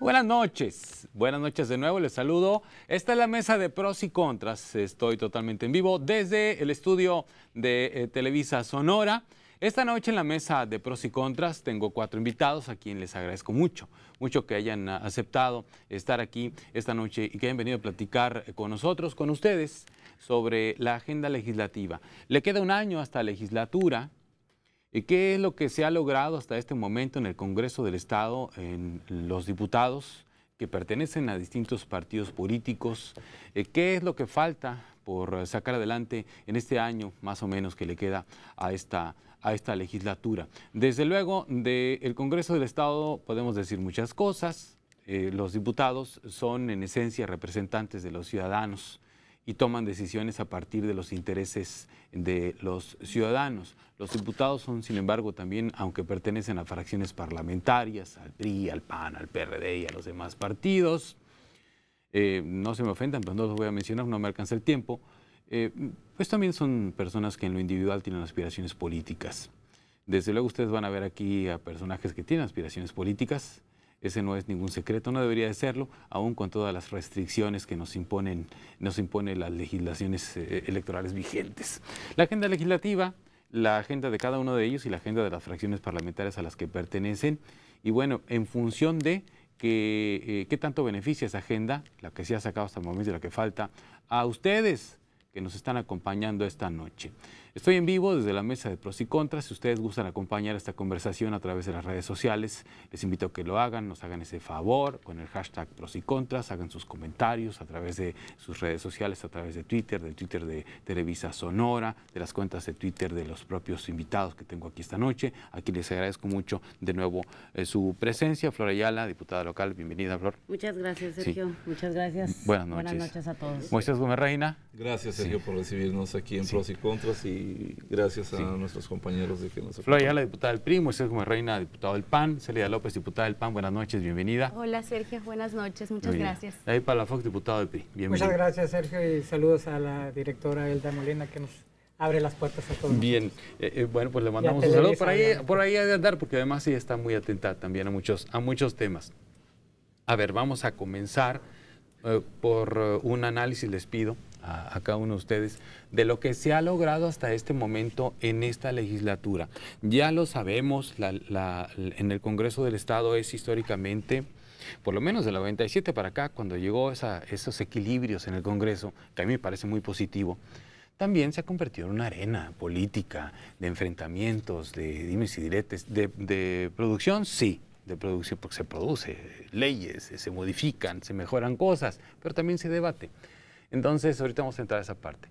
Buenas noches de nuevo, les saludo. Esta es la mesa de pros y contras. Estoy totalmente en vivo desde el estudio de Televisa Sonora. Esta noche en la mesa de pros y contras tengo 4 invitados a quienes les agradezco mucho que hayan aceptado estar aquí esta noche y que hayan venido a platicar con nosotros, con ustedes, sobre la agenda legislativa. Le queda un año hasta la legislatura. ¿Y qué es lo que se ha logrado hasta este momento en el Congreso del Estado, en los diputados que pertenecen a distintos partidos políticos? ¿Qué es lo que falta por sacar adelante en este año más o menos que le queda a esta legislatura? Desde luego, del Congreso del Estado podemos decir muchas cosas. Los diputados son en esencia representantes de los ciudadanos y toman decisiones a partir de los intereses de los ciudadanos. Los diputados son, sin embargo, también, aunque pertenecen a fracciones parlamentarias, al PRI, al PAN, al PRD y a los demás partidos, no se me ofendan, pero no los voy a mencionar, no me alcanza el tiempo, pues también son personas que en lo individual tienen aspiraciones políticas. Desde luego ustedes van a ver aquí a personajes que tienen aspiraciones políticas. Ese no es ningún secreto, no debería de serlo, aún con todas las restricciones que nos imponen las legislaciones electorales vigentes. La agenda legislativa, la agenda de cada uno de ellos y la agenda de las fracciones parlamentarias a las que pertenecen. Y bueno, en función de qué tanto beneficia esa agenda, la que se ha sacado hasta el momento y la que falta, a ustedes que nos están acompañando esta noche. Estoy en vivo desde la mesa de pros y contras. Si ustedes gustan acompañar esta conversación a través de las redes sociales, les invito a que lo hagan, nos hagan ese favor con el hashtag pros y contras, hagan sus comentarios a través de sus redes sociales, a través de Twitter, del Twitter de Televisa Sonora, de las cuentas de Twitter de los propios invitados que tengo aquí esta noche. Aquí les agradezco mucho de nuevo su presencia. Flor Ayala, diputada local, bienvenida, Flor. Muchas gracias, Sergio. Sí. Muchas gracias. Buenas noches. Buenas noches a todos. Moisés Gómez Reina. Gracias, Sergio, por recibirnos aquí en Pros y Contras y gracias a nuestros compañeros de que nos Flor Ayala, diputada del PRI, Moisés Gómez Reina, diputado del PAN, Celia López, diputada del PAN, buenas noches, bienvenida. Hola, Sergio, buenas noches, muchas gracias. David Palafox, diputado del PRI, bienvenido. Muchas gracias, Sergio, y saludos a la directora Elda Molina que nos abre las puertas a todos. Bien, bueno, pues le mandamos un saludo por ahí ha de andar, porque además ella está muy atenta también a muchos temas. A ver, vamos a comenzar por un análisis, les pido a cada uno de ustedes, de lo que se ha logrado hasta este momento en esta legislatura. Ya lo sabemos, en el Congreso del Estado es históricamente, por lo menos del 97 para acá, cuando llegó esos equilibrios en el Congreso, que a mí me parece muy positivo, también se ha convertido en una arena política de enfrentamientos, de dimes y diretes, de producción, sí, de producción, porque se produce leyes, se modifican, se mejoran cosas, pero también se debate. Entonces, ahorita vamos a entrar a esa parte.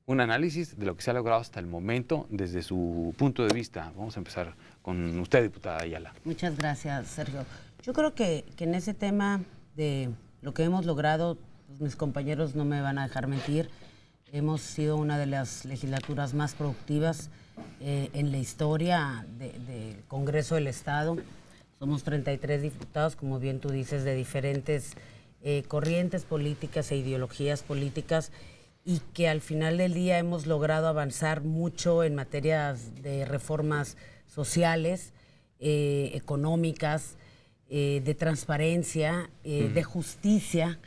Un análisis de lo que se ha logrado hasta el momento desde su punto de vista. Vamos a empezar con usted, diputada Ayala. Muchas gracias, Sergio. Yo creo que en ese tema de lo que hemos logrado, pues mis compañeros no me van a dejar mentir, hemos sido una de las legislaturas más productivas en la historia del Congreso del Estado. Somos 33 diputados, como bien tú dices, de diferentes corrientes políticas e ideologías políticas, y que al final del día hemos logrado avanzar mucho en materias de reformas sociales, económicas, de transparencia, de justicia,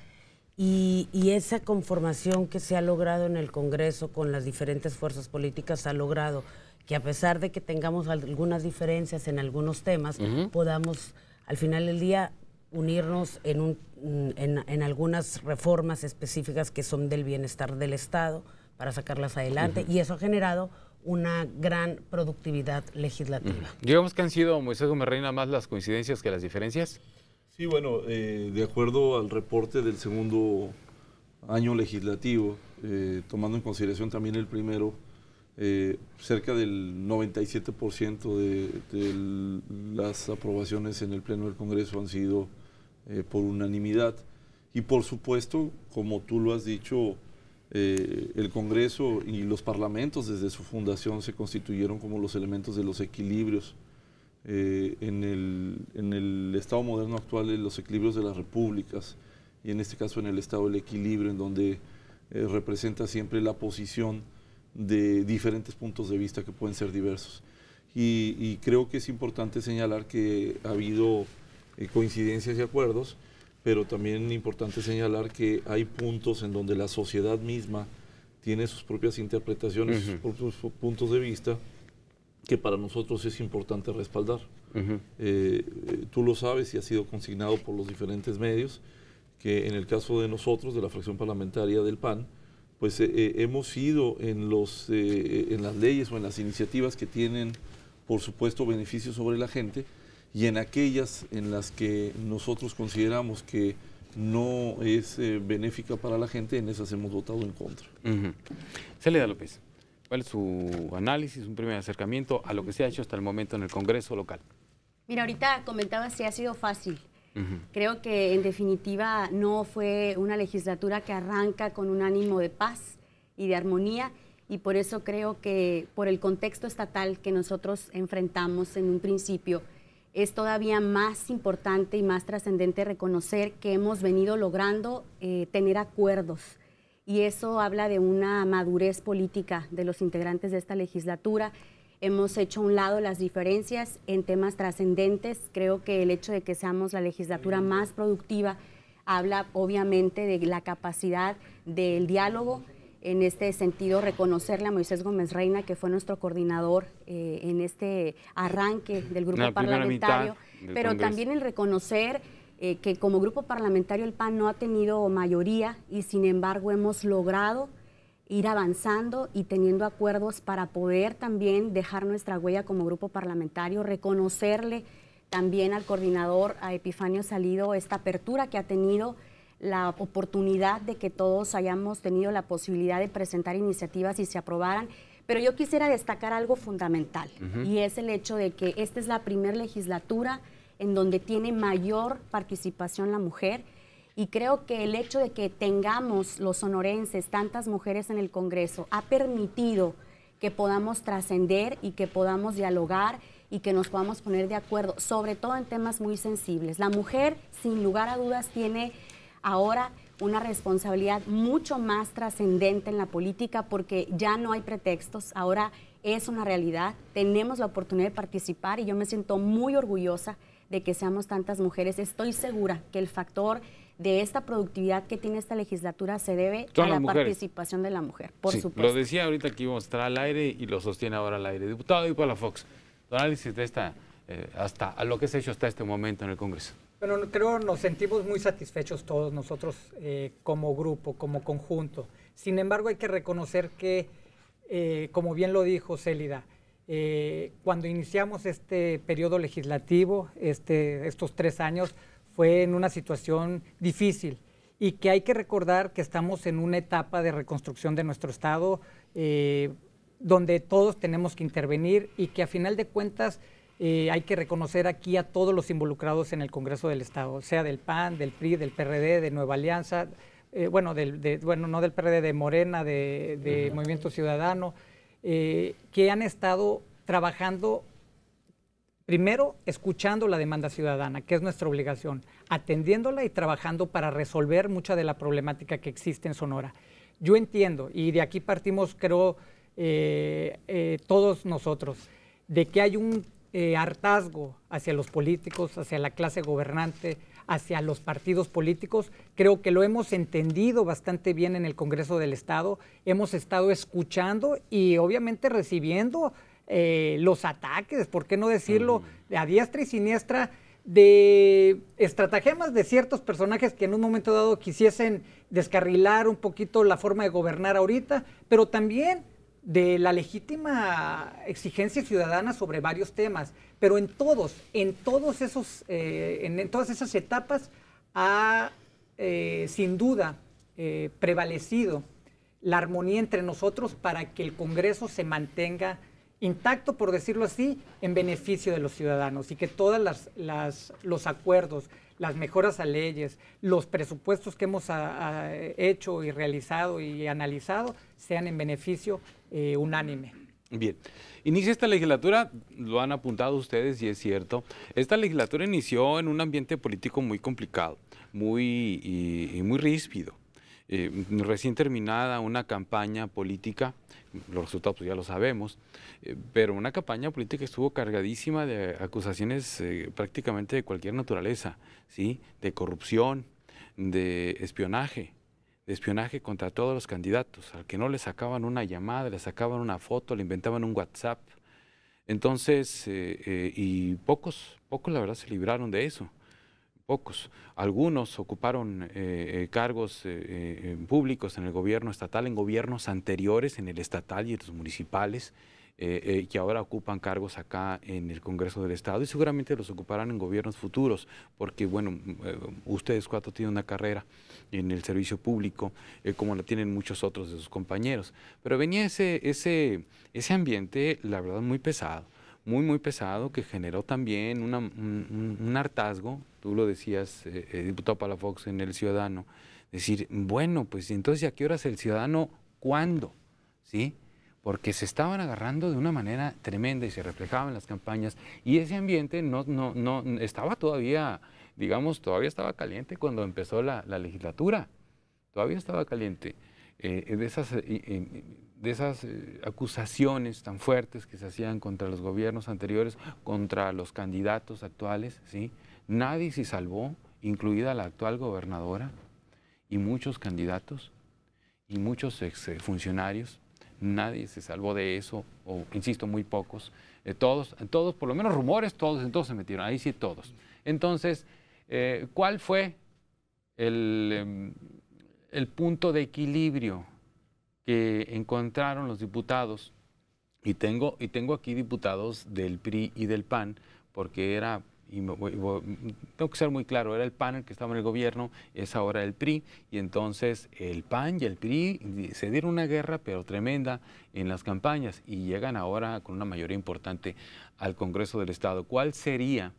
y esa conformación que se ha logrado en el Congreso con las diferentes fuerzas políticas ha logrado que, a pesar de que tengamos algunas diferencias en algunos temas, podamos al final del día unirnos en algunas reformas específicas que son del bienestar del Estado para sacarlas adelante, y eso ha generado una gran productividad legislativa. Digamos que han sido, Moisés Gómez Reina, más las coincidencias que las diferencias. Sí, bueno, de acuerdo al reporte del segundo año legislativo, tomando en consideración también el primero, cerca del 97% de las aprobaciones en el Pleno del Congreso han sido por unanimidad. Y por supuesto, como tú lo has dicho, el Congreso y los parlamentos desde su fundación se constituyeron como los elementos de los equilibrios. En el Estado moderno actual, los equilibrios de las repúblicas, y en este caso en el Estado el equilibrio, en donde representa siempre la posición de diferentes puntos de vista que pueden ser diversos. Y creo que es importante señalar que ha habido coincidencias y acuerdos, pero también es importante señalar que hay puntos en donde la sociedad misma tiene sus propias interpretaciones, sus propios puntos de vista, que para nosotros es importante respaldar. Tú lo sabes y ha sido consignado por los diferentes medios, que en el caso de nosotros, de la fracción parlamentaria del PAN, pues hemos ido en las leyes o en las iniciativas que tienen, por supuesto, beneficios sobre la gente, y en aquellas en las que nosotros consideramos que no es benéfica para la gente, en esas hemos votado en contra. Célida López, ¿cuál es su análisis, un primer acercamiento a lo que se ha hecho hasta el momento en el Congreso local? Mira, ahorita comentaba si ha sido fácil. Creo que en definitiva no fue una legislatura que arranca con un ánimo de paz y de armonía, y por eso creo que por el contexto estatal que nosotros enfrentamos en un principio, es todavía más importante y más trascendente reconocer que hemos venido logrando tener acuerdos, y eso habla de una madurez política de los integrantes de esta legislatura. Hemos hecho a un lado las diferencias en temas trascendentes. Creo que el hecho de que seamos la legislatura más productiva habla obviamente de la capacidad del diálogo. En este sentido, reconocerle a Moisés Gómez Reina, que fue nuestro coordinador en este arranque del grupo parlamentario, pero Congreso. También el reconocer que como grupo parlamentario el PAN no ha tenido mayoría, y sin embargo hemos logrado ir avanzando y teniendo acuerdos para poder también dejar nuestra huella como grupo parlamentario, reconocerle también al coordinador, a Epifanio Salido, esta apertura que ha tenido, la oportunidad de que todos hayamos tenido la posibilidad de presentar iniciativas y se aprobaran. Pero yo quisiera destacar algo fundamental, y es el hecho de que esta es la primera legislatura en donde tiene mayor participación la mujer, y creo que el hecho de que tengamos los sonorenses tantas mujeres en el Congreso ha permitido que podamos trascender y que podamos dialogar y que nos podamos poner de acuerdo, sobre todo en temas muy sensibles. La mujer, sin lugar a dudas, tiene ahora una responsabilidad mucho más trascendente en la política, porque ya no hay pretextos, ahora es una realidad, tenemos la oportunidad de participar, y yo me siento muy orgullosa de que seamos tantas mujeres. Estoy segura que el factor de esta productividad que tiene esta legislatura se debe a la participación de la mujer, por supuesto. Lo decía ahorita que íbamos a estar al aire y lo sostiene ahora al aire. Diputado Di Palafox, tu análisis de hasta a lo que se ha hecho hasta este momento en el Congreso. Bueno, creo nos sentimos muy satisfechos todos nosotros como grupo, como conjunto. Sin embargo, hay que reconocer que, como bien lo dijo Célida, cuando iniciamos este periodo legislativo, estos 3 años, fue en una situación difícil, y que hay que recordar que estamos en una etapa de reconstrucción de nuestro Estado, donde todos tenemos que intervenir, y que a final de cuentas hay que reconocer aquí a todos los involucrados en el Congreso del Estado, sea del PAN, del PRI, del PRD, de Nueva Alianza, no del PRD, de Morena, de Movimiento Ciudadano, que han estado trabajando, primero, escuchando la demanda ciudadana, que es nuestra obligación, atendiéndola y trabajando para resolver mucha de la problemática que existe en Sonora. Yo entiendo, y de aquí partimos, creo, todos nosotros, de que hay un hartazgo hacia los políticos, hacia la clase gobernante, hacia los partidos políticos. Creo que lo hemos entendido bastante bien en el Congreso del Estado. Hemos estado escuchando y obviamente recibiendo los ataques, ¿por qué no decirlo?, a diestra y siniestra, de estratagemas de ciertos personajes que en un momento dado quisiesen descarrilar un poquito la forma de gobernar ahorita, pero también de la legítima exigencia ciudadana sobre varios temas, pero en todas esas etapas ha sin duda prevalecido la armonía entre nosotros para que el Congreso se mantenga intacto, por decirlo así, en beneficio de los ciudadanos, y que todos los acuerdos, las mejoras a leyes, los presupuestos que hemos hecho y realizado y analizado sean en beneficio unánime. Bien, inicia esta legislatura, lo han apuntado ustedes y es cierto, esta legislatura inició en un ambiente político muy complicado, muy ríspido. recién terminada una campaña política, los resultados pues ya lo sabemos, pero una campaña política estuvo cargadísima de acusaciones prácticamente de cualquier naturaleza, ¿sí? De corrupción, de espionaje contra todos los candidatos. Al que no le sacaban una llamada, le sacaban una foto, le inventaban un WhatsApp. Entonces, y pocos la verdad se libraron de eso. Pocos. Algunos ocuparon cargos públicos en el gobierno estatal, en gobiernos anteriores, en el estatal y en los municipales, que ahora ocupan cargos acá en el Congreso del Estado y seguramente los ocuparán en gobiernos futuros, porque bueno, ustedes cuatro tienen una carrera en el servicio público, como la tienen muchos otros de sus compañeros. Pero venía ese ambiente, la verdad, muy pesado. Muy pesado, que generó también un hartazgo, tú lo decías, diputado Palafox, en El Ciudadano, decir, bueno, pues entonces, ¿a qué horas el ciudadano? ¿Cuándo? ¿Sí? Porque se estaban agarrando de una manera tremenda y se reflejaba en las campañas, y ese ambiente no estaba todavía, digamos, todavía estaba caliente cuando empezó la legislatura, todavía estaba caliente. De esas acusaciones tan fuertes que se hacían contra los gobiernos anteriores, contra los candidatos actuales, ¿sí? Nadie se salvó, incluida la actual gobernadora y muchos candidatos y muchos exfuncionarios. Nadie se salvó de eso, o insisto, muy pocos. Todos, por lo menos rumores, todos se metieron, ahí sí todos. Entonces, ¿cuál fue el punto de equilibrio que encontraron los diputados? Y tengo aquí diputados del PRI y del PAN, porque era, tengo que ser muy claro, era el PAN el que estaba en el gobierno, es ahora el PRI, y entonces el PAN y el PRI se dieron una guerra, pero tremenda, en las campañas, y llegan ahora con una mayoría importante al Congreso del Estado. ¿Cuál sería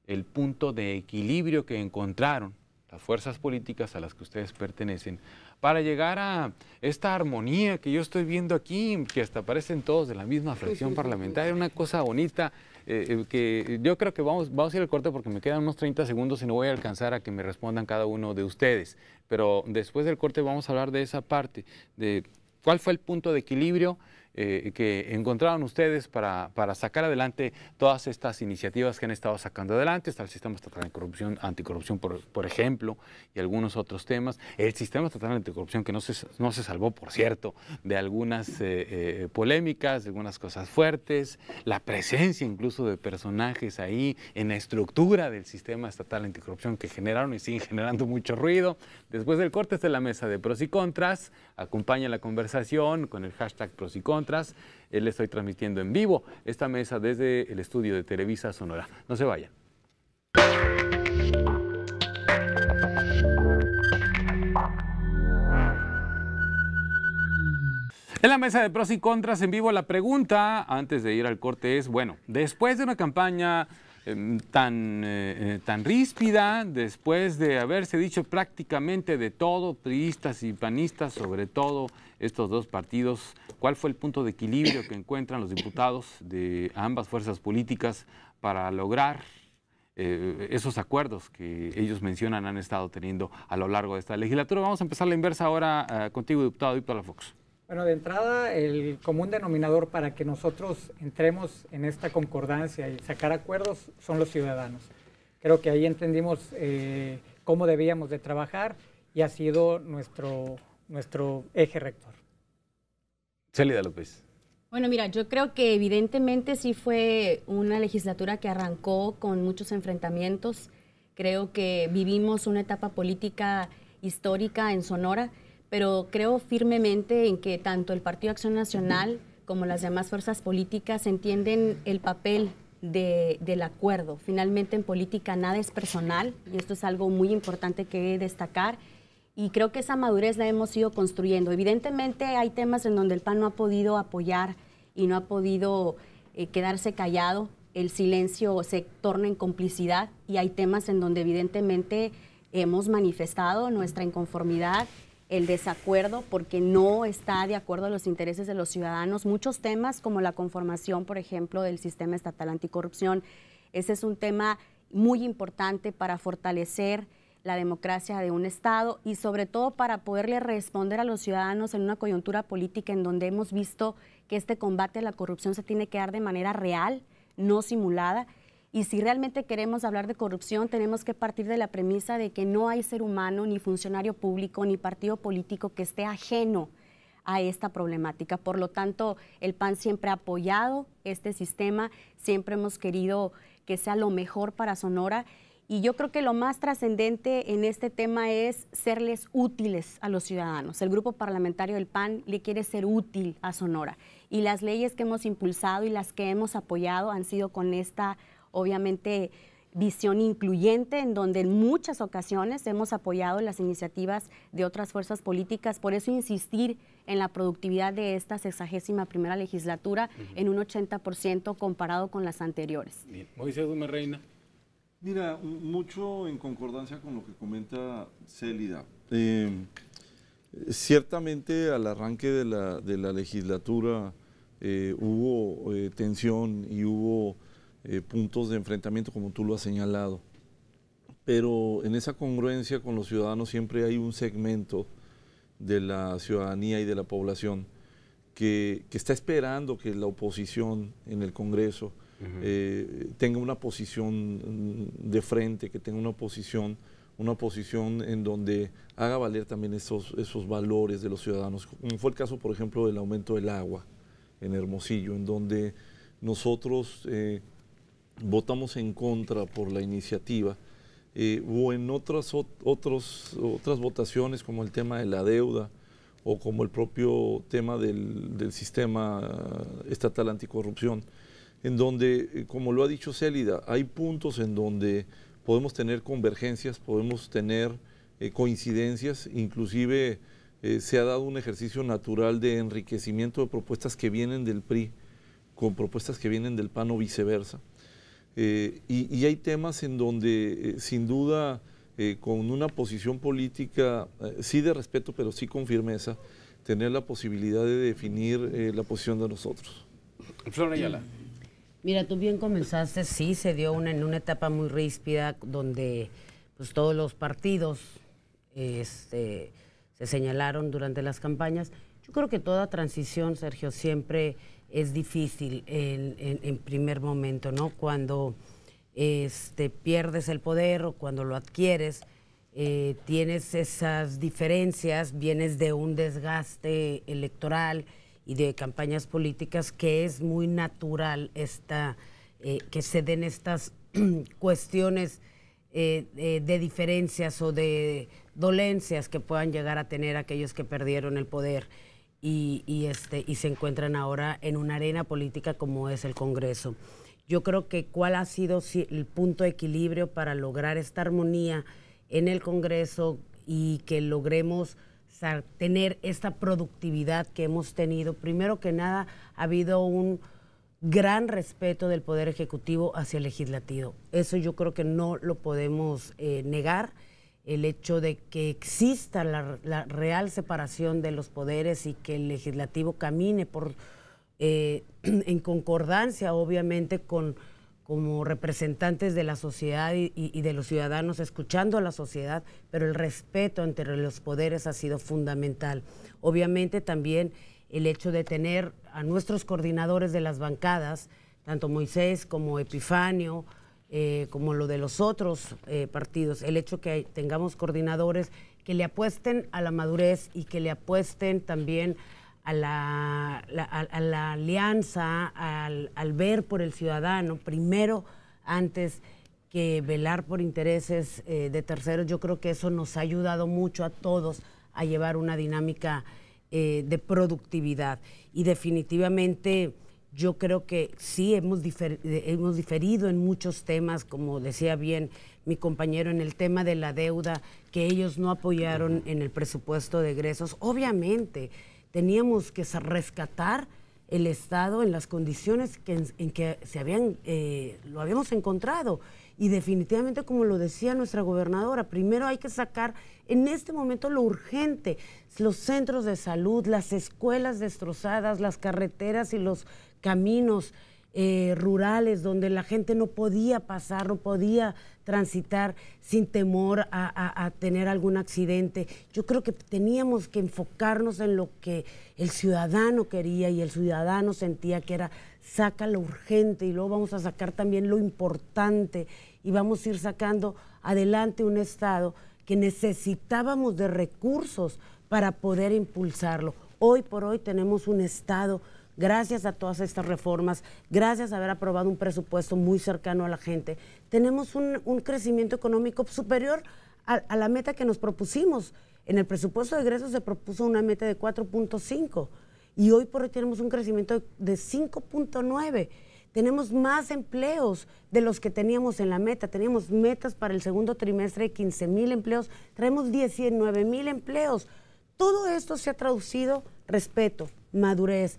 el punto de equilibrio que encontraron las fuerzas políticas a las que ustedes pertenecen para llegar a esta armonía que yo estoy viendo aquí, que hasta parecen todos de la misma fracción parlamentaria, una cosa bonita, que yo creo que vamos a ir al corte porque me quedan unos 30 segundos y no voy a alcanzar a que me respondan cada uno de ustedes, pero después del corte vamos a hablar de esa parte, de cuál fue el punto de equilibrio que encontraron ustedes para sacar adelante todas estas iniciativas que han estado sacando adelante. Está el Sistema Estatal de Corrupción, Anticorrupción, por ejemplo, y algunos otros temas. El Sistema Estatal de Anticorrupción, que no se salvó, por cierto, de algunas polémicas, de algunas cosas fuertes, la presencia incluso de personajes ahí en la estructura del Sistema Estatal de Anticorrupción que generaron y siguen generando mucho ruido. Después del corte está la mesa de pros y contras. Acompaña la conversación con el hashtag pros y contras. Le estoy transmitiendo en vivo esta mesa desde el estudio de Televisa Sonora. No se vayan. En la mesa de pros y contras en vivo, la pregunta antes de ir al corte es, bueno, después de una campaña tan ríspida, después de haberse dicho prácticamente de todo, priistas y panistas, sobre todo estos dos partidos, ¿cuál fue el punto de equilibrio que encuentran los diputados de ambas fuerzas políticas para lograr esos acuerdos que ellos mencionan han estado teniendo a lo largo de esta legislatura? Vamos a empezar la inversa ahora contigo, diputado Palafox. Bueno, de entrada, el común denominador para que nosotros entremos en esta concordancia y sacar acuerdos son los ciudadanos. Creo que ahí entendimos cómo debíamos de trabajar y ha sido nuestro eje rector. Célida López. Bueno, mira, yo creo que evidentemente sí fue una legislatura que arrancó con muchos enfrentamientos. Creo que vivimos una etapa política histórica en Sonora, pero creo firmemente en que tanto el Partido Acción Nacional como las demás fuerzas políticas entienden el papel del acuerdo. Finalmente, en política nada es personal, y esto es algo muy importante que destacar, y creo que esa madurez la hemos ido construyendo. Evidentemente hay temas en donde el PAN no ha podido apoyar y no ha podido quedarse callado, el silencio se torna en complicidad, y hay temas en donde evidentemente hemos manifestado nuestra inconformidad, el desacuerdo, porque no está de acuerdo a los intereses de los ciudadanos. Muchos temas como la conformación, por ejemplo, del Sistema Estatal Anticorrupción, ese es un tema muy importante para fortalecer la democracia de un Estado y sobre todo para poderle responder a los ciudadanos en una coyuntura política en donde hemos visto que este combate a la corrupción se tiene que dar de manera real, no simulada. Y si realmente queremos hablar de corrupción, tenemos que partir de la premisa de que no hay ser humano, ni funcionario público, ni partido político que esté ajeno a esta problemática. Por lo tanto, el PAN siempre ha apoyado este sistema, siempre hemos querido que sea lo mejor para Sonora. Y yo creo que lo más trascendente en este tema es serles útiles a los ciudadanos. El grupo parlamentario del PAN le quiere ser útil a Sonora. Y las leyes que hemos impulsado y las que hemos apoyado han sido con esta, obviamente, visión incluyente, en donde en muchas ocasiones hemos apoyado las iniciativas de otras fuerzas políticas. Por eso insistir en la productividad de esta 61ª legislatura en un 80% comparado con las anteriores. Bien. Moisés Gómez Reina. Mira, mucho en concordancia con lo que comenta Célida. Ciertamente al arranque de la legislatura hubo tensión y hubo puntos de enfrentamiento, como tú lo has señalado. Pero en esa congruencia con los ciudadanos siempre hay un segmento de la ciudadanía y de la población que está esperando que la oposición en el Congreso tenga una posición de frente, que tenga una posición en donde haga valer también esos valores de los ciudadanos, como fue el caso, por ejemplo, del aumento del agua en Hermosillo, en donde nosotros votamos en contra por la iniciativa, o en otras votaciones como el tema de la deuda o como el propio tema del sistema estatal anticorrupción, en donde, como lo ha dicho Célida, hay puntos en donde podemos tener convergencias, podemos tener coincidencias, inclusive se ha dado un ejercicio natural de enriquecimiento de propuestas que vienen del PRI con propuestas que vienen del PAN o viceversa. Y hay temas en donde, sin duda, con una posición política, sí de respeto, pero sí con firmeza, tener la posibilidad de definir la posición de nosotros. Flor Ayala. Mira, tú bien comenzaste, sí, se dio en una etapa muy ríspida donde pues, todos los partidos se señalaron durante las campañas. Yo creo que toda transición, Sergio, siempre es difícil en primer momento, ¿no? Cuando pierdes el poder o cuando lo adquieres, tienes esas diferencias, vienes de un desgaste electoral y de campañas políticas que es muy natural que se den estas cuestiones de diferencias o de dolencias que puedan llegar a tener aquellos que perdieron el poder y se encuentran ahora en una arena política como es el Congreso. Yo creo que cuál ha sido el punto de equilibrio para lograr esta armonía en el Congreso y que logremos tener esta productividad que hemos tenido. Primero que nada, ha habido un gran respeto del Poder Ejecutivo hacia el Legislativo. Eso yo creo que no lo podemos negar. El hecho de que exista la real separación de los poderes y que el Legislativo camine en concordancia, obviamente, como representantes de la sociedad y de los ciudadanos, escuchando a la sociedad, pero el respeto entre los poderes ha sido fundamental. Obviamente también el hecho de tener a nuestros coordinadores de las bancadas, tanto Moisés como Epifanio, como lo de los otros partidos, el hecho que tengamos coordinadores que le apuesten a la madurez y que le apuesten también a la alianza, al ver por el ciudadano, primero antes que velar por intereses de terceros. Yo creo que eso nos ha ayudado mucho a todos a llevar una dinámica de productividad. Y definitivamente yo creo que sí hemos diferido en muchos temas, como decía bien mi compañero, en el tema de la deuda, que ellos no apoyaron en el presupuesto de egresos. Obviamente, teníamos que rescatar el Estado en las condiciones en que lo habíamos encontrado. Y definitivamente, como lo decía nuestra gobernadora, primero hay que sacar en este momento lo urgente, los centros de salud, las escuelas destrozadas, las carreteras y los caminos rurales donde la gente no podía pasar, no podía transitar sin temor a tener algún accidente. Yo creo que teníamos que enfocarnos en lo que el ciudadano quería y el ciudadano sentía que era saca lo urgente y luego vamos a sacar también lo importante y vamos a ir sacando adelante un estado que necesitábamos de recursos para poder impulsarlo. Hoy por hoy tenemos un estado, gracias a todas estas reformas, gracias a haber aprobado un presupuesto muy cercano a la gente, tenemos un crecimiento económico superior a la meta que nos propusimos. En el presupuesto de egresos se propuso una meta de 4.5 y hoy por hoy tenemos un crecimiento de 5.9. Tenemos más empleos de los que teníamos en la meta. Teníamos metas para el segundo trimestre de 15,000 empleos, traemos 19,000 empleos. Todo esto se ha traducido respeto, madurez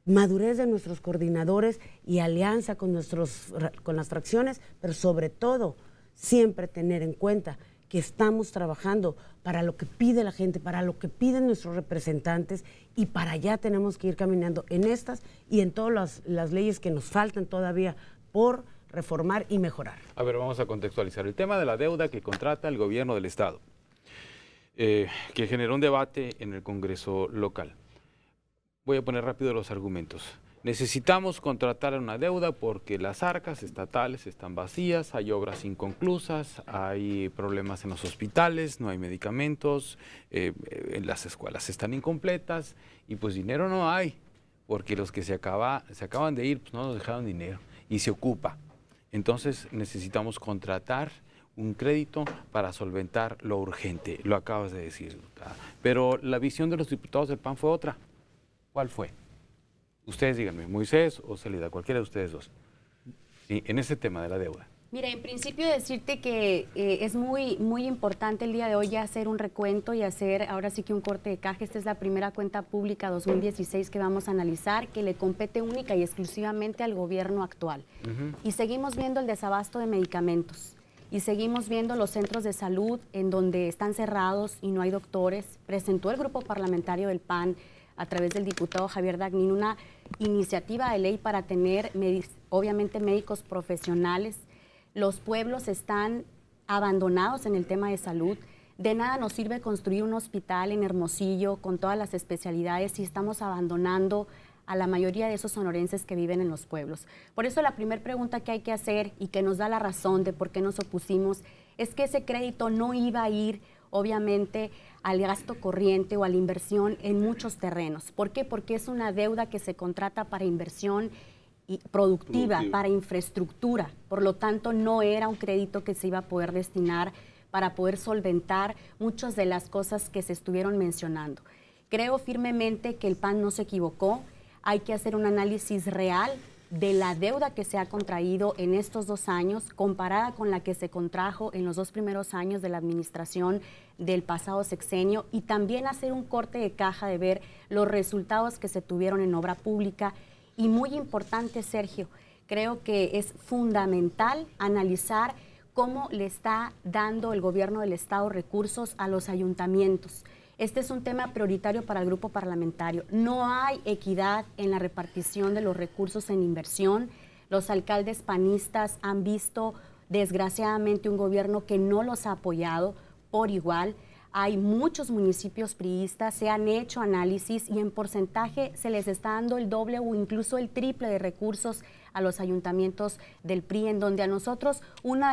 de nuestros coordinadores y alianza con las fracciones, pero sobre todo siempre tener en cuenta que estamos trabajando para lo que pide la gente, para lo que piden nuestros representantes y para allá tenemos que ir caminando en estas y en todas las leyes que nos faltan todavía por reformar y mejorar. A ver, vamos a contextualizar el tema de la deuda que contrata el gobierno del Estado, que generó un debate en el Congreso local. Voy a poner rápido los argumentos. Necesitamos contratar una deuda porque las arcas estatales están vacías, hay obras inconclusas, hay problemas en los hospitales, no hay medicamentos, en las escuelas están incompletas y pues dinero no hay, porque los que se acaban de ir pues no nos dejaron dinero y se ocupa. Entonces necesitamos contratar un crédito para solventar lo urgente, lo acabas de decir. Pero la visión de los diputados del PAN fue otra. ¿Cuál fue? Ustedes díganme, Moisés o Célida, cualquiera de ustedes dos, ¿sí? En ese tema de la deuda. Mira, en principio decirte que es muy importante el día de hoy ya hacer un recuento y hacer ahora sí que un corte de caja. Esta es la primera cuenta pública 2016 que vamos a analizar, que le compete única y exclusivamente al gobierno actual. Y seguimos viendo el desabasto de medicamentos y seguimos viendo los centros de salud en donde están cerrados y no hay doctores. Presentó el grupo parlamentario del PAN a través del diputado Javier Dagnin una iniciativa de ley para tener, obviamente, médicos profesionales. Los pueblos están abandonados en el tema de salud. De nada nos sirve construir un hospital en Hermosillo con todas las especialidades si estamos abandonando a la mayoría de esos sonorenses que viven en los pueblos. Por eso la primera pregunta que hay que hacer y que nos da la razón de por qué nos opusimos es que ese crédito no iba a ir obviamente al gasto corriente o a la inversión en muchos terrenos. ¿Por qué? Porque es una deuda que se contrata para inversión productiva, para infraestructura. Por lo tanto, no era un crédito que se iba a poder destinar para poder solventar muchas de las cosas que se estuvieron mencionando. Creo firmemente que el PAN no se equivocó. Hay que hacer un análisis real de la deuda que se ha contraído en estos 2 años comparada con la que se contrajo en los 2 primeros años de la administración del pasado sexenio y también hacer un corte de caja de ver los resultados que se tuvieron en obra pública. Y muy importante, Sergio, creo que es fundamental analizar cómo le está dando el gobierno del Estado recursos a los ayuntamientos. Este es un tema prioritario para el grupo parlamentario. No hay equidad en la repartición de los recursos en inversión. Los alcaldes panistas han visto, desgraciadamente, un gobierno que no los ha apoyado por igual. Hay muchos municipios priistas, se han hecho análisis y en porcentaje se les está dando el doble o incluso el triple de recursos a los ayuntamientos del PRI, en donde a nosotros uno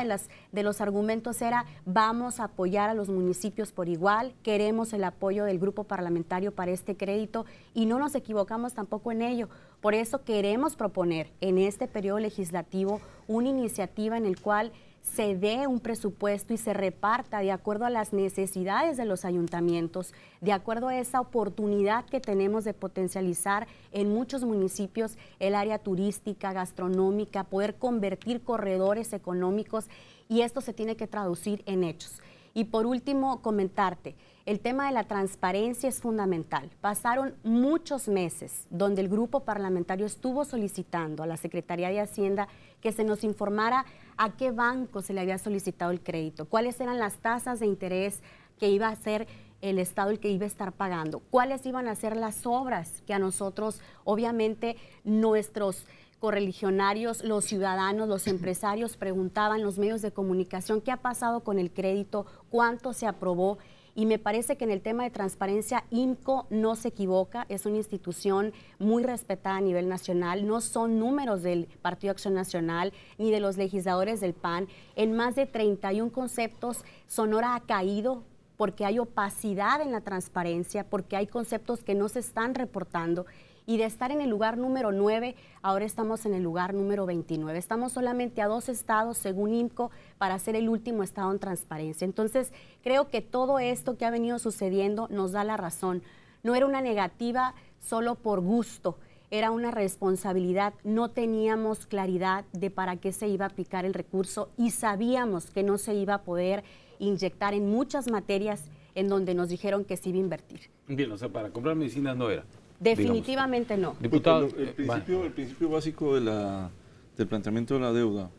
de los argumentos era vamos a apoyar a los municipios por igual, queremos el apoyo del grupo parlamentario para este crédito y no nos equivocamos tampoco en ello. Por eso queremos proponer en este periodo legislativo una iniciativa en el cual se dé un presupuesto y se reparta de acuerdo a las necesidades de los ayuntamientos, de acuerdo a esa oportunidad que tenemos de potencializar en muchos municipios el área turística, gastronómica, poder convertir corredores económicos y esto se tiene que traducir en hechos. Y por último, comentarte, el tema de la transparencia es fundamental. Pasaron muchos meses donde el grupo parlamentario estuvo solicitando a la Secretaría de Hacienda que se nos informara a qué banco se le había solicitado el crédito, cuáles eran las tasas de interés que iba a ser el Estado el que iba a estar pagando, cuáles iban a ser las obras que a nosotros, obviamente, nuestros correligionarios, los ciudadanos, los empresarios preguntaban, los medios de comunicación, ¿qué ha pasado con el crédito? ¿Cuánto se aprobó? Y me parece que en el tema de transparencia, INCO no se equivoca, es una institución muy respetada a nivel nacional, no son números del Partido Acción Nacional ni de los legisladores del PAN. En más de 31 conceptos, Sonora ha caído porque hay opacidad en la transparencia, porque hay conceptos que no se están reportando. Y de estar en el lugar número 9, ahora estamos en el lugar número 29. Estamos solamente a 2 estados, según INCO, para ser el último estado en transparencia. Entonces, creo que todo esto que ha venido sucediendo nos da la razón. No era una negativa solo por gusto, era una responsabilidad. No teníamos claridad de para qué se iba a aplicar el recurso y sabíamos que no se iba a poder inyectar en muchas materias en donde nos dijeron que se iba a invertir. Bien, o sea, para comprar medicinas no era. Definitivamente no. Diputado, el principio básico del planteamiento de la deuda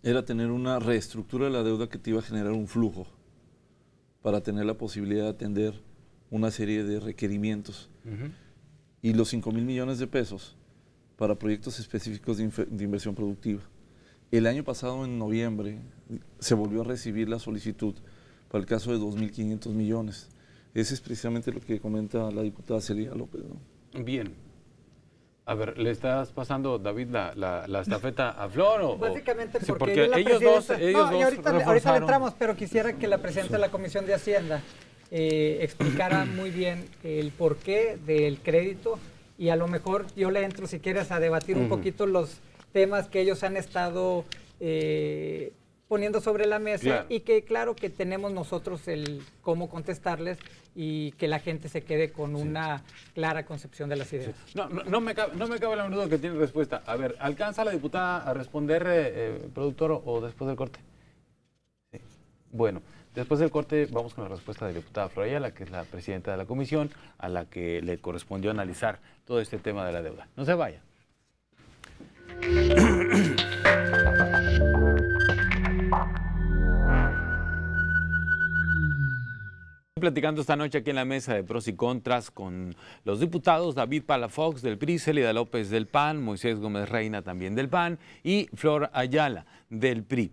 era tener una reestructura de la deuda que te iba a generar un flujo para tener la posibilidad de atender una serie de requerimientos. Y los 5,000 millones de pesos para proyectos específicos de inversión productiva. El año pasado, en noviembre, se volvió a recibir la solicitud para el caso de 2.500 millones. Ese es precisamente lo que comenta la diputada Celida López, ¿no? Bien. A ver, ¿le estás pasando, David, la estafeta a Flor? Básicamente sí, porque ellos dos ahorita le entramos, pero quisiera que la presidenta de la Comisión de Hacienda explicara muy bien el porqué del crédito y a lo mejor yo le entro, si quieres, a debatir un poquito los temas que ellos han estado poniendo sobre la mesa, claro. Y que claro que tenemos nosotros el cómo contestarles y que la gente se quede con una clara concepción de las ideas. Sí. No me cabe la menor duda que tiene respuesta. A ver, ¿alcanza la diputada a responder, productor, o después del corte? Sí. Bueno, después del corte vamos con la respuesta de la diputada Flor Ayala, que es la presidenta de la comisión, a la que le correspondió analizar todo este tema de la deuda. No se vaya. Platicando esta noche aquí en la mesa de pros y contras con los diputados David Palafox del PRI, Celida López del PAN, Moisés Gómez Reina también del PAN y Flor Ayala del PRI.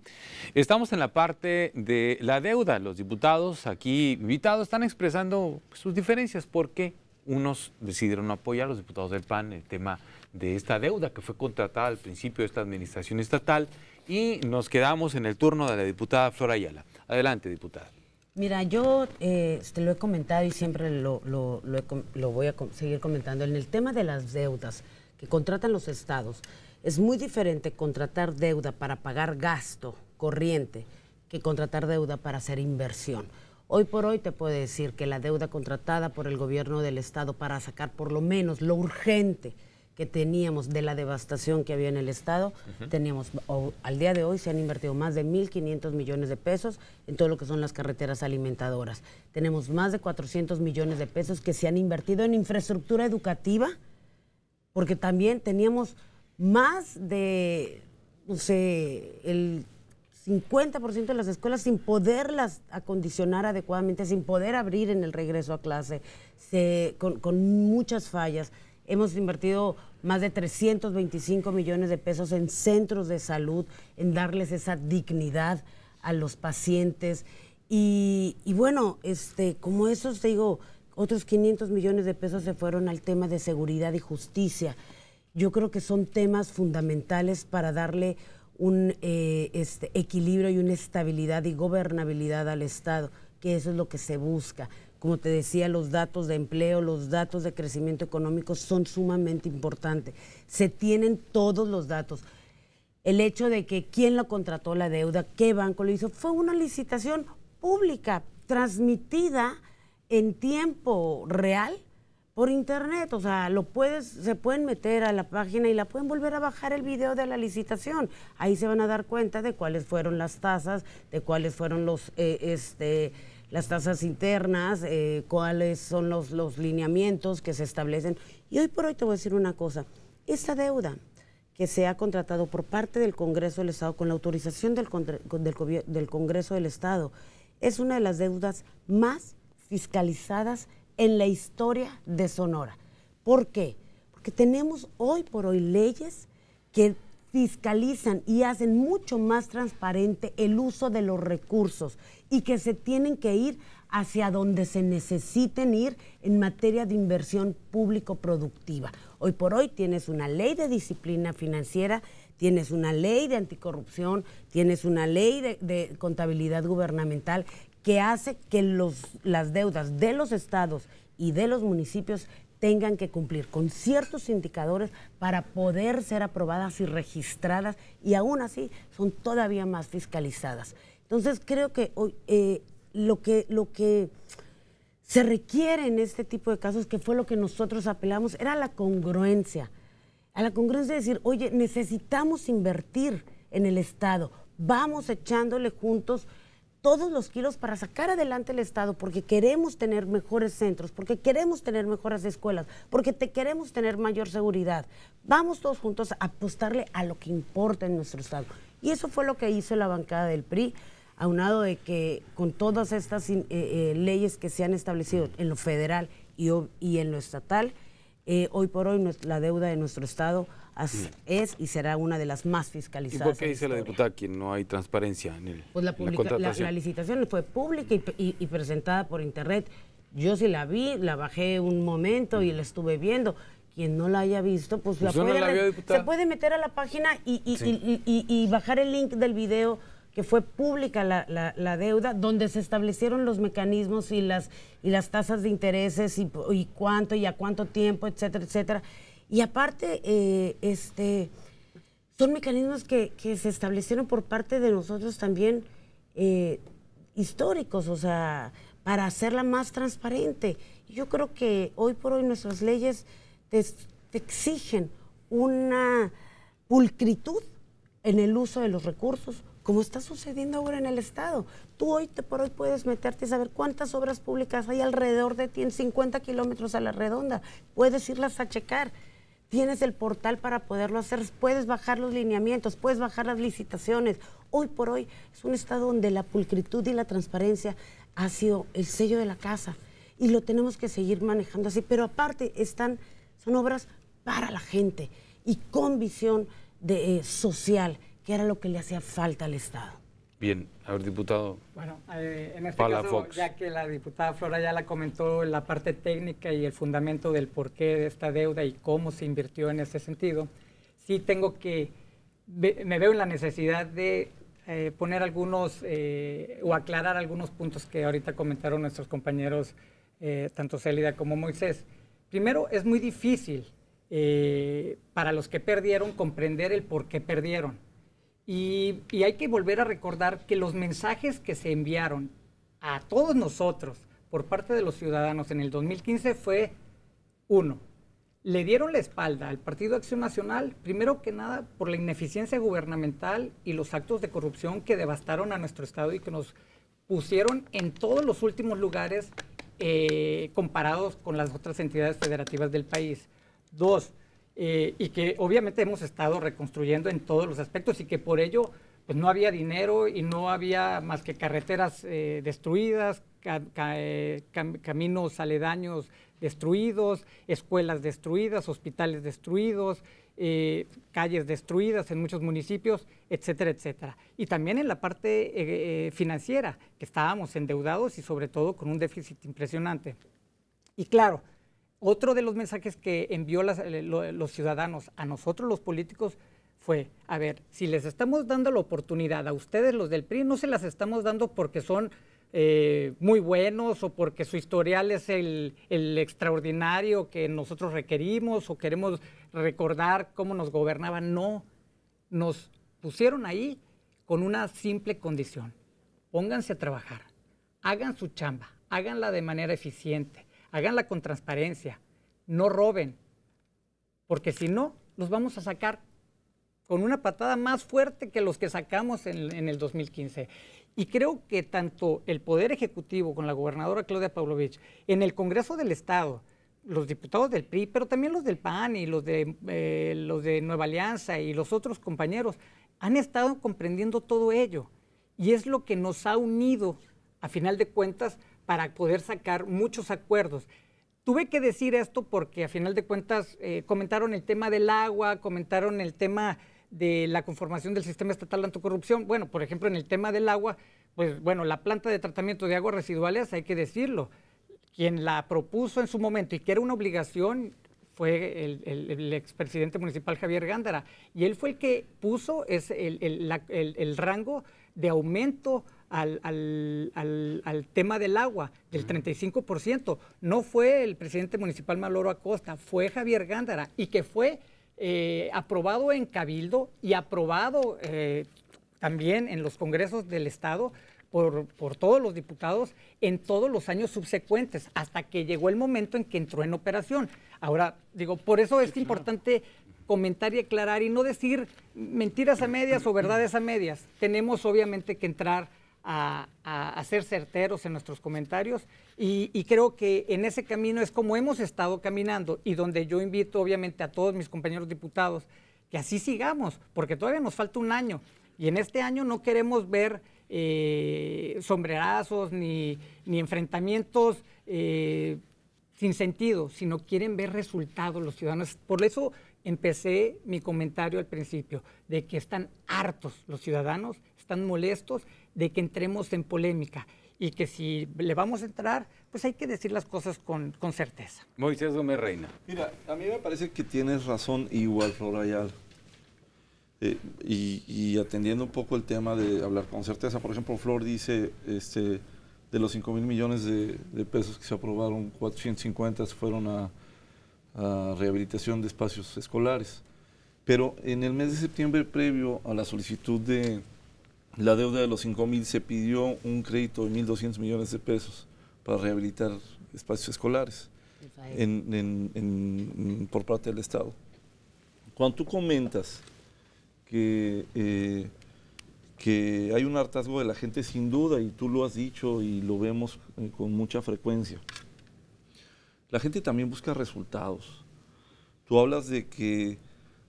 Estamos en la parte de la deuda. Los diputados aquí invitados están expresando sus diferencias porque unos decidieron apoyar a los diputados del PAN el tema de esta deuda que fue contratada al principio de esta administración estatal y nos quedamos en el turno de la diputada Flor Ayala. Adelante, diputada. Mira, yo lo he comentado y siempre lo voy a seguir comentando. En el tema de las deudas que contratan los estados, es muy diferente contratar deuda para pagar gasto corriente que contratar deuda para hacer inversión. Hoy por hoy te puedo decir que la deuda contratada por el gobierno del estado para sacar por lo menos lo urgente que teníamos de la devastación que había en el estado, al día de hoy se han invertido más de 1.500 millones de pesos en todo lo que son las carreteras alimentadoras. Tenemos más de 400 millones de pesos que se han invertido en infraestructura educativa, porque también teníamos más de, no sé, el 50% de las escuelas sin poderlas acondicionar adecuadamente, sin poder abrir en el regreso a clase, con muchas fallas. Hemos invertido más de 325 millones de pesos en centros de salud, en darles esa dignidad a los pacientes. Y bueno, como esos, te digo, otros 500 millones de pesos se fueron al tema de seguridad y justicia. Yo creo que son temas fundamentales para darle un equilibrio y una estabilidad y gobernabilidad al Estado, que eso es lo que se busca. Como te decía, los datos de empleo, los datos de crecimiento económico son sumamente importantes. Se tienen todos los datos. El hecho de que quién lo contrató la deuda, qué banco lo hizo, fue una licitación pública, transmitida en tiempo real por internet. O sea, se pueden meter a la página y la pueden volver a bajar el video de la licitación. Ahí se van a dar cuenta de cuáles fueron las tasas, de cuáles fueron las tasas internas, cuáles son los lineamientos que se establecen. Y hoy por hoy te voy a decir una cosa, esta deuda que se ha contratado por parte del Congreso del Estado, con la autorización del Congreso del Estado, es una de las deudas más fiscalizadas en la historia de Sonora. ¿Por qué? Porque tenemos hoy por hoy leyes que fiscalizan y hacen mucho más transparente el uso de los recursos y que se tienen que ir hacia donde se necesiten ir en materia de inversión público-productiva. Hoy por hoy tienes una ley de disciplina financiera, tienes una ley de anticorrupción, tienes una ley de contabilidad gubernamental que hace que las deudas de los estados y de los municipios tengan que cumplir con ciertos indicadores para poder ser aprobadas y registradas, y aún así son todavía más fiscalizadas. Entonces creo que hoy lo que se requiere en este tipo de casos, que fue lo que nosotros apelamos, era la congruencia. A la congruencia de decir, oye, necesitamos invertir en el Estado, vamos echándole juntos todos los kilos para sacar adelante el Estado, porque queremos tener mejores centros, porque queremos tener mejores escuelas, porque queremos tener mayor seguridad. Vamos todos juntos a apostarle a lo que importa en nuestro Estado. Y eso fue lo que hizo la bancada del PRI, aunado de que con todas estas leyes que se han establecido en lo federal y en lo estatal, hoy por hoy la deuda de nuestro Estado es y será una de las más fiscalizadas. ¿Y por qué dice la diputada que no hay transparencia en el Pues la licitación fue pública y presentada por internet. Yo sí la vi, la bajé un momento y la estuve viendo. Quien no la haya visto, pues se puede meter a la página y bajar el link del video, que fue pública la deuda, donde se establecieron los mecanismos y las tasas de intereses y cuánto y a cuánto tiempo, etcétera, etcétera. Y aparte, son mecanismos que se establecieron por parte de nosotros también históricos, o sea, para hacerla más transparente. Yo creo que hoy por hoy nuestras leyes te exigen una pulcritud en el uso de los recursos, como está sucediendo ahora en el Estado. Tú hoy por hoy puedes meterte y saber cuántas obras públicas hay alrededor de ti en 50 kilómetros a la redonda. Puedes irlas a checar. Tienes el portal para poderlo hacer, puedes bajar los lineamientos, puedes bajar las licitaciones. Hoy por hoy es un Estado donde la pulcritud y la transparencia ha sido el sello de la casa y lo tenemos que seguir manejando así. Pero aparte son obras para la gente y con visión social, que era lo que le hacía falta al Estado. Bien, a ver, diputado. Bueno, en este caso, ya que la diputada Flora ya la comentó, la parte técnica y el fundamento del porqué de esta deuda y cómo se invirtió en ese sentido, sí tengo que, me veo en la necesidad de poner algunos o aclarar algunos puntos que ahorita comentaron nuestros compañeros, tanto Célida como Moisés. Primero, es muy difícil para los que perdieron comprender el por qué perdieron. Y hay que volver a recordar que los mensajes que se enviaron a todos nosotros por parte de los ciudadanos en el 2015 fue, uno, le dieron la espalda al Partido Acción Nacional, primero que nada por la ineficiencia gubernamental y los actos de corrupción que devastaron a nuestro Estado y que nos pusieron en todos los últimos lugares comparados con las otras entidades federativas del país. Dos, y que obviamente hemos estado reconstruyendo en todos los aspectos y que por ello pues no había dinero y no había más que carreteras destruidas, caminos aledaños destruidos, escuelas destruidas, hospitales destruidos, calles destruidas en muchos municipios, etcétera, etcétera. Y también en la parte financiera, que estábamos endeudados y sobre todo con un déficit impresionante. Y claro, otro de los mensajes que envió los ciudadanos a nosotros los políticos fue, a ver, si les estamos dando la oportunidad a ustedes los del PRI, no se las estamos dando porque son muy buenos o porque su historial es el extraordinario que nosotros requerimos o queremos recordar cómo nos gobernaban. No, nos pusieron ahí con una simple condición. Pónganse a trabajar, hagan su chamba, háganla de manera eficiente. Háganla con transparencia, no roben, porque si no, los vamos a sacar con una patada más fuerte que los que sacamos en el 2015. Y creo que tanto el Poder Ejecutivo con la gobernadora Claudia Pavlovich, en el Congreso del Estado, los diputados del PRI, pero también los del PAN y los de Nueva Alianza y los otros compañeros, han estado comprendiendo todo ello. Y es lo que nos ha unido, a final de cuentas, para poder sacar muchos acuerdos. tuve que decir esto porque a final de cuentas comentaron el tema del agua, comentaron el tema de la conformación del sistema estatal anticorrupción. Bueno, por ejemplo, en el tema del agua, pues bueno, la planta de tratamiento de aguas residuales, hay que decirlo, quien la propuso en su momento y que era una obligación fue el expresidente municipal Javier Gándara, y él fue el que puso el rango de aumento al tema del agua, del 35%. No fue el presidente municipal Maloro Acosta, fue Javier Gándara, y que fue aprobado en Cabildo y aprobado también en los congresos del Estado por todos los diputados en todos los años subsecuentes, hasta que llegó el momento en que entró en operación. Ahora, digo, por eso es importante comentar y aclarar y no decir mentiras a medias o verdades a medias. Tenemos obviamente que entrar a ser certeros en nuestros comentarios y creo que en ese camino es como hemos estado caminando y donde yo invito obviamente a todos mis compañeros diputados que así sigamos, porque todavía nos falta un año y en este año no queremos ver sombrerazos ni enfrentamientos sin sentido, sino quieren ver resultados los ciudadanos. Por eso empecé mi comentario al principio, de que están hartos los ciudadanos, están molestos de que entremos en polémica y que si le vamos a entrar, pues hay que decir las cosas con certeza. Moisés Gómez Reina. Mira, a mí me parece que tienes razón igual, Florayal. Y atendiendo un poco el tema de hablar con certeza, por ejemplo, Flor dice, de los 5,000 millones de pesos que se aprobaron, 450 fueron a rehabilitación de espacios escolares. Pero en el mes de septiembre, previo a la solicitud de la deuda de los 5,000, se pidió un crédito de 1.200 millones de pesos para rehabilitar espacios escolares por parte del Estado. Cuando tú comentas que hay un hartazgo de la gente, sin duda, y tú lo has dicho y lo vemos con mucha frecuencia, la gente también busca resultados. Tú hablas de que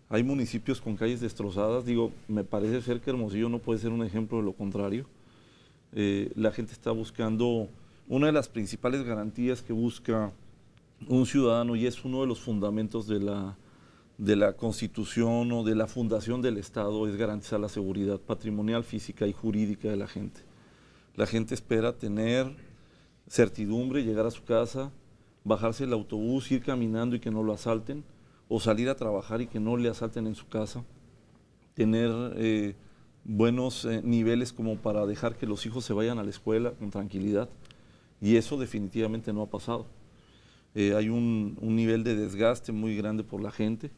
hay municipios con calles destrozadas. Digo, me parece ser que Hermosillo no puede ser un ejemplo de lo contrario. La gente está buscando una de las principales garantías que busca un ciudadano, y es uno de los fundamentos de la Constitución o de la fundación del Estado, es garantizar la seguridad patrimonial, física y jurídica de la gente. La gente espera tener certidumbre, llegar a su casa, bajarse el autobús, ir caminando y que no lo asalten, o salir a trabajar y que no le asalten en su casa, tener buenos niveles como para dejar que los hijos se vayan a la escuela con tranquilidad, y eso definitivamente no ha pasado. Hay un nivel de desgaste muy grande por la gente.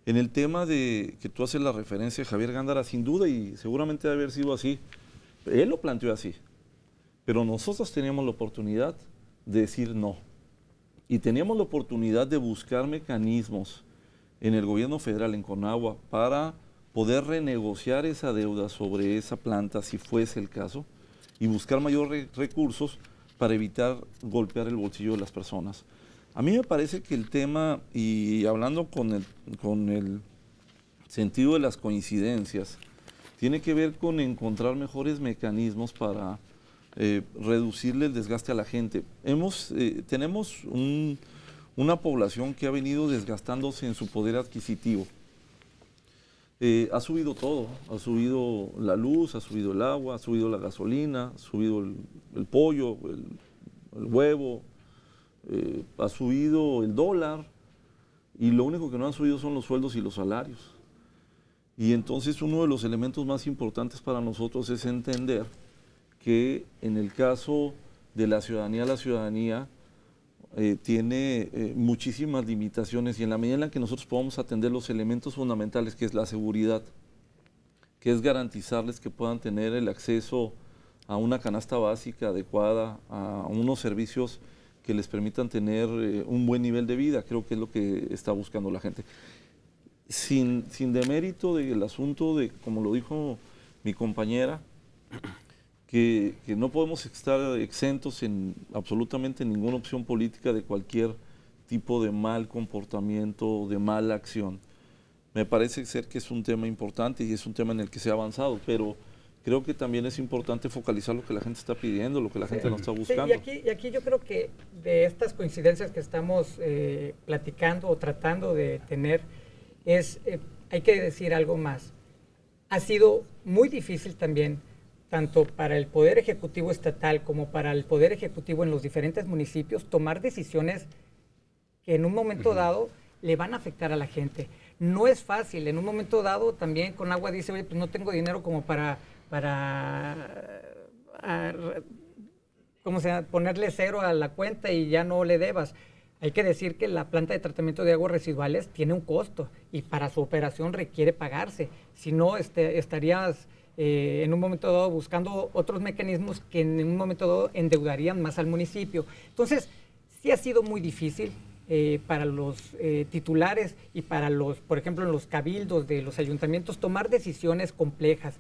En el tema de que tú haces la referencia a Javier Gándara, sin duda, y seguramente debe haber sido así, él lo planteó así, pero nosotros teníamos la oportunidad de decir no. Y teníamos la oportunidad de buscar mecanismos en el gobierno federal, en Conagua, para poder renegociar esa deuda sobre esa planta, si fuese el caso, y buscar mayores recursos para evitar golpear el bolsillo de las personas. A mí me parece que el tema, y hablando con el sentido de las coincidencias, tiene que ver con encontrar mejores mecanismos para reducirle el desgaste a la gente. Tenemos una población que ha venido desgastándose en su poder adquisitivo. Ha subido todo, ha subido la luz, ha subido el agua, ha subido la gasolina, ha subido el pollo, el huevo, ha subido el dólar, y lo único que no han subido son los sueldos y los salarios. Y entonces uno de los elementos más importantes para nosotros es entender que en el caso de la ciudadanía tiene muchísimas limitaciones, y en la medida en la que nosotros podamos atender los elementos fundamentales, que es la seguridad, que es garantizarles que puedan tener el acceso a una canasta básica adecuada, a unos servicios que les permitan tener un buen nivel de vida, creo que es lo que está buscando la gente. Sin demérito del asunto de, como lo dijo mi compañera, que no podemos estar exentos en absolutamente ninguna opción política de cualquier tipo de mal comportamiento, de mala acción. Me parece ser que es un tema importante y es un tema en el que se ha avanzado, pero creo que también es importante focalizar lo que la gente está pidiendo, lo que la gente nos está buscando. Sí, y aquí yo creo que de estas coincidencias que estamos platicando o tratando de tener, hay que decir algo más. Ha sido muy difícil también, tanto para el Poder Ejecutivo estatal como para el Poder Ejecutivo en los diferentes municipios, tomar decisiones que en un momento dado le van a afectar a la gente. No es fácil. En un momento dado también con agua dice, oye, pues no tengo dinero como para ponerle cero a la cuenta y ya no le debas. Hay que decir que la planta de tratamiento de aguas residuales tiene un costo y para su operación requiere pagarse. Si no, estarías en un momento dado buscando otros mecanismos que en un momento dado endeudarían más al municipio. Entonces, sí ha sido muy difícil para los titulares y para por ejemplo, en los cabildos de los ayuntamientos, tomar decisiones complejas.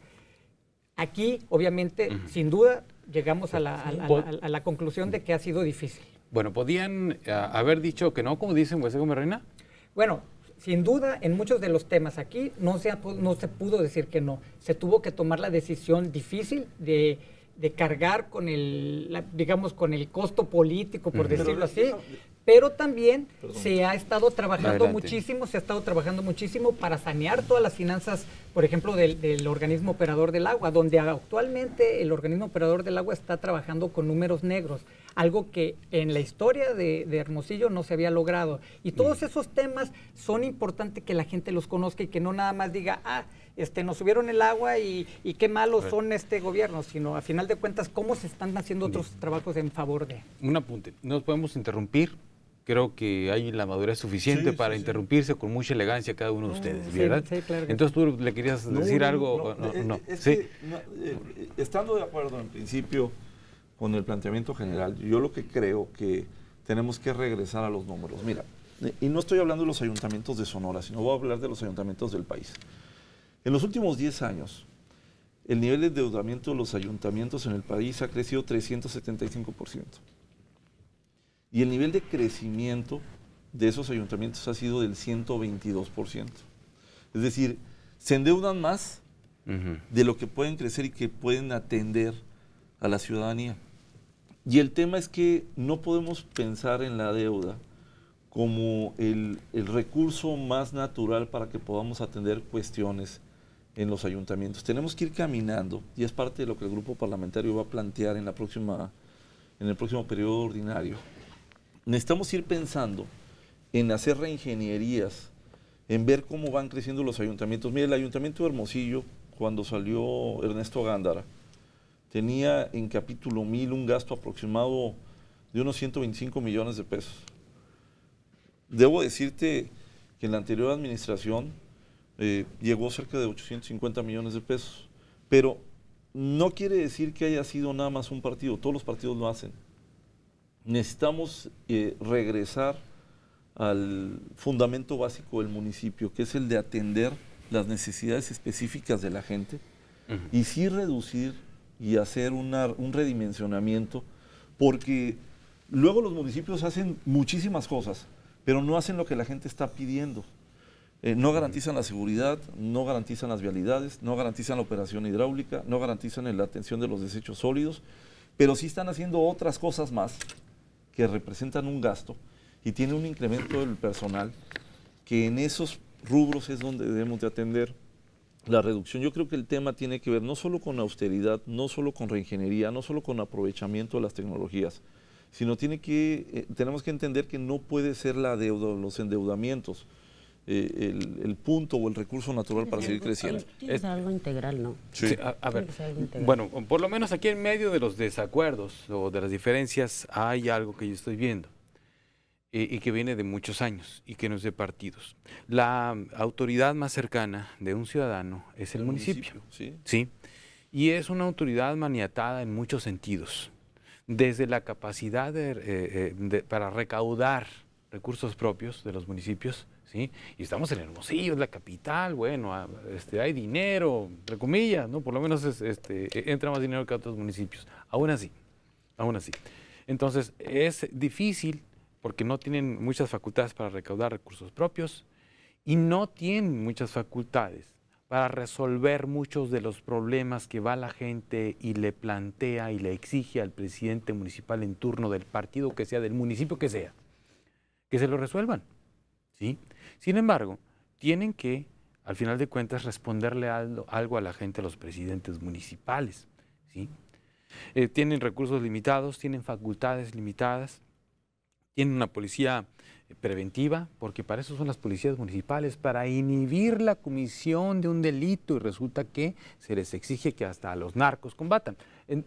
Aquí, obviamente, sin duda, llegamos a la conclusión de que ha sido difícil. Bueno, ¿podían haber dicho que no, como dicen José Gómez Reina? Bueno, sin duda, en muchos de los temas aquí no se pudo decir que no. Se tuvo que tomar la decisión difícil de cargar con con el costo político, por decirlo así. Pero también se ha estado trabajando muchísimo para sanear todas las finanzas, por ejemplo, del organismo operador del agua, donde actualmente el organismo operador del agua está trabajando con números negros, algo que en la historia de Hermosillo no se había logrado. Y todos esos temas son importantes que la gente los conozca y que no nada más diga, nos subieron el agua y qué malos son este gobierno, sino a final de cuentas cómo se están haciendo otros trabajos en favor de. Un apunte, no nos podemos interrumpir. Creo que hay la madurez suficiente para interrumpirse con mucha elegancia cada uno de ustedes, ¿verdad? Sí, claro. Entonces, ¿tú le querías decir algo? No. Estando de acuerdo en principio con el planteamiento general, yo lo que creo que tenemos que regresar a los números. Mira, y no estoy hablando de los ayuntamientos de Sonora, sino voy a hablar de los ayuntamientos del país. En los últimos 10 años, el nivel de endeudamiento de los ayuntamientos en el país ha crecido 375%. Y el nivel de crecimiento de esos ayuntamientos ha sido del 122%. Es decir, se endeudan más de lo que pueden crecer y que pueden atender a la ciudadanía. Y el tema es que no podemos pensar en la deuda como el recurso más natural para que podamos atender cuestiones en los ayuntamientos. Tenemos que ir caminando, y es parte de lo que el grupo parlamentario va a plantear en el próximo periodo ordinario. Necesitamos ir pensando en hacer reingenierías, en ver cómo van creciendo los ayuntamientos. Mire, el ayuntamiento de Hermosillo, cuando salió Ernesto Gándara, tenía en capítulo 1000 un gasto aproximado de unos 125 millones de pesos. Debo decirte que en la anterior administración llegó cerca de 850 millones de pesos, pero no quiere decir que haya sido nada más un partido, todos los partidos lo hacen. Necesitamos regresar al fundamento básico del municipio, que es el de atender las necesidades específicas de la gente y sí reducir y hacer un redimensionamiento, porque luego los municipios hacen muchísimas cosas, pero no hacen lo que la gente está pidiendo. No garantizan la seguridad, no garantizan las vialidades, no garantizan la operación hidráulica, no garantizan la atención de los desechos sólidos, pero sí están haciendo otras cosas más que representan un gasto y tiene un incremento del personal, que en esos rubros es donde debemos de atender la reducción. Yo creo que el tema tiene que ver no solo con austeridad, no solo con reingeniería, no solo con aprovechamiento de las tecnologías, sino tenemos que entender que no puede ser la deuda o los endeudamientos el punto o el recurso natural para seguir creciendo. Tiene que ser algo integral, ¿no? Sí. A ver, bueno, por lo menos aquí en medio de los desacuerdos o de las diferencias hay algo que yo estoy viendo y que viene de muchos años y que no es de partidos. La autoridad más cercana de un ciudadano es el municipio. Sí. Y es una autoridad maniatada en muchos sentidos. Desde la capacidad para recaudar recursos propios de los municipios, ¿sí? Y estamos en Hermosillo, es la capital, bueno, hay dinero, entre comillas, ¿no? Por lo menos entra más dinero que otros municipios. Aún así. Entonces, es difícil porque no tienen muchas facultades para recaudar recursos propios y no tienen muchas facultades para resolver muchos de los problemas que va la gente y le plantea y le exige al presidente municipal en turno del partido que sea, del municipio que sea, que se lo resuelvan, ¿sí? Sin embargo, tienen que, al final de cuentas, responderle algo a la gente, a los presidentes municipales, ¿sí? Tienen recursos limitados, tienen facultades limitadas, tienen una policía preventiva, porque para eso son las policías municipales, para inhibir la comisión de un delito, y resulta que se les exige que hasta a los narcos combatan.